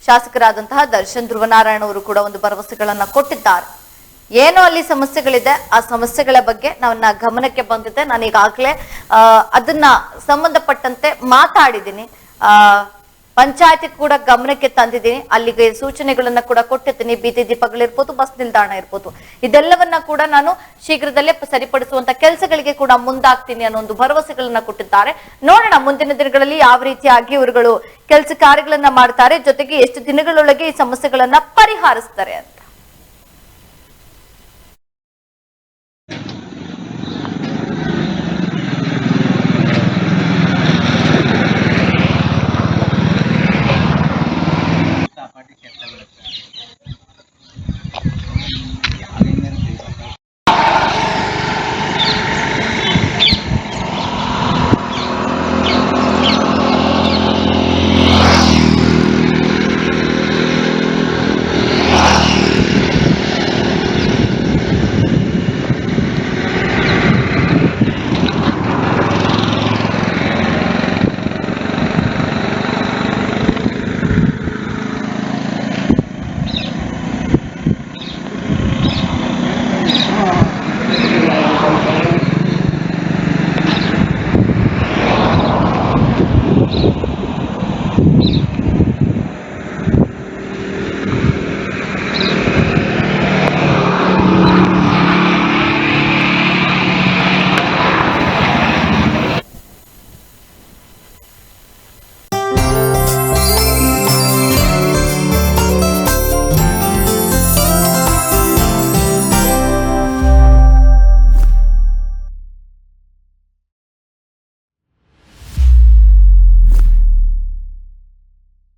ಶಾಸಕರಾದಂತಹ ದರ್ಶನ್ ಧ್ರುವನಾರಾಯಣ ಅವರು ಕೂಡ ಒಂದು ಭರವಸೆಗಳನ್ನ ಕೊಟ್ಟಿದ್ದಾರೆ. ಏನೋ ಅಲ್ಲಿ ಸಮಸ್ಯೆಗಳಿದೆ, ಆ ಸಮಸ್ಯೆಗಳ ಬಗ್ಗೆ ನನ್ನ ಗಮನಕ್ಕೆ ಬಂದಿದೆ. ನಾನು ಈಗಾಗಲೇ ಅದನ್ನ ಸಂಬಂಧಪಟ್ಟಂತೆ ಮಾತಾಡಿದ್ದೀನಿ. ಪಂಚಾಯತಿ ಕೂಡ ಗಮನಕ್ಕೆ ತಂದಿದ್ದೀನಿ. ಅಲ್ಲಿಗೆ ಸೂಚನೆಗಳನ್ನ ಕೂಡ ಕೊಟ್ಟಿದ್ದೀನಿ. ಬೀದಿ ದೀಪಗಳಿರ್ಬೋದು, ಬಸ್ ನಿಲ್ದಾಣ ಇರ್ಬೋದು, ಇದೆಲ್ಲವನ್ನ ಕೂಡ ನಾನು ಶೀಘ್ರದಲ್ಲೇ ಸರಿಪಡಿಸುವಂತ ಕೆಲಸಗಳಿಗೆ ಕೂಡ ಮುಂದಾಗ್ತೀನಿ ಅನ್ನೋ ಒಂದು ಭರವಸೆಗಳನ್ನ ಕೊಟ್ಟಿದ್ದಾರೆ. ನೋಡೋಣ ಮುಂದಿನ ದಿನಗಳಲ್ಲಿ ಯಾವ ರೀತಿಯಾಗಿ ಇವರುಗಳು ಕೆಲಸ ಕಾರ್ಯಗಳನ್ನ ಮಾಡ್ತಾರೆ, ಜೊತೆಗೆ ಎಷ್ಟು ದಿನಗಳೊಳಗೆ ಈ ಸಮಸ್ಯೆಗಳನ್ನ ಪರಿಹರಿಸ್ತಾರೆ ಅಂತ.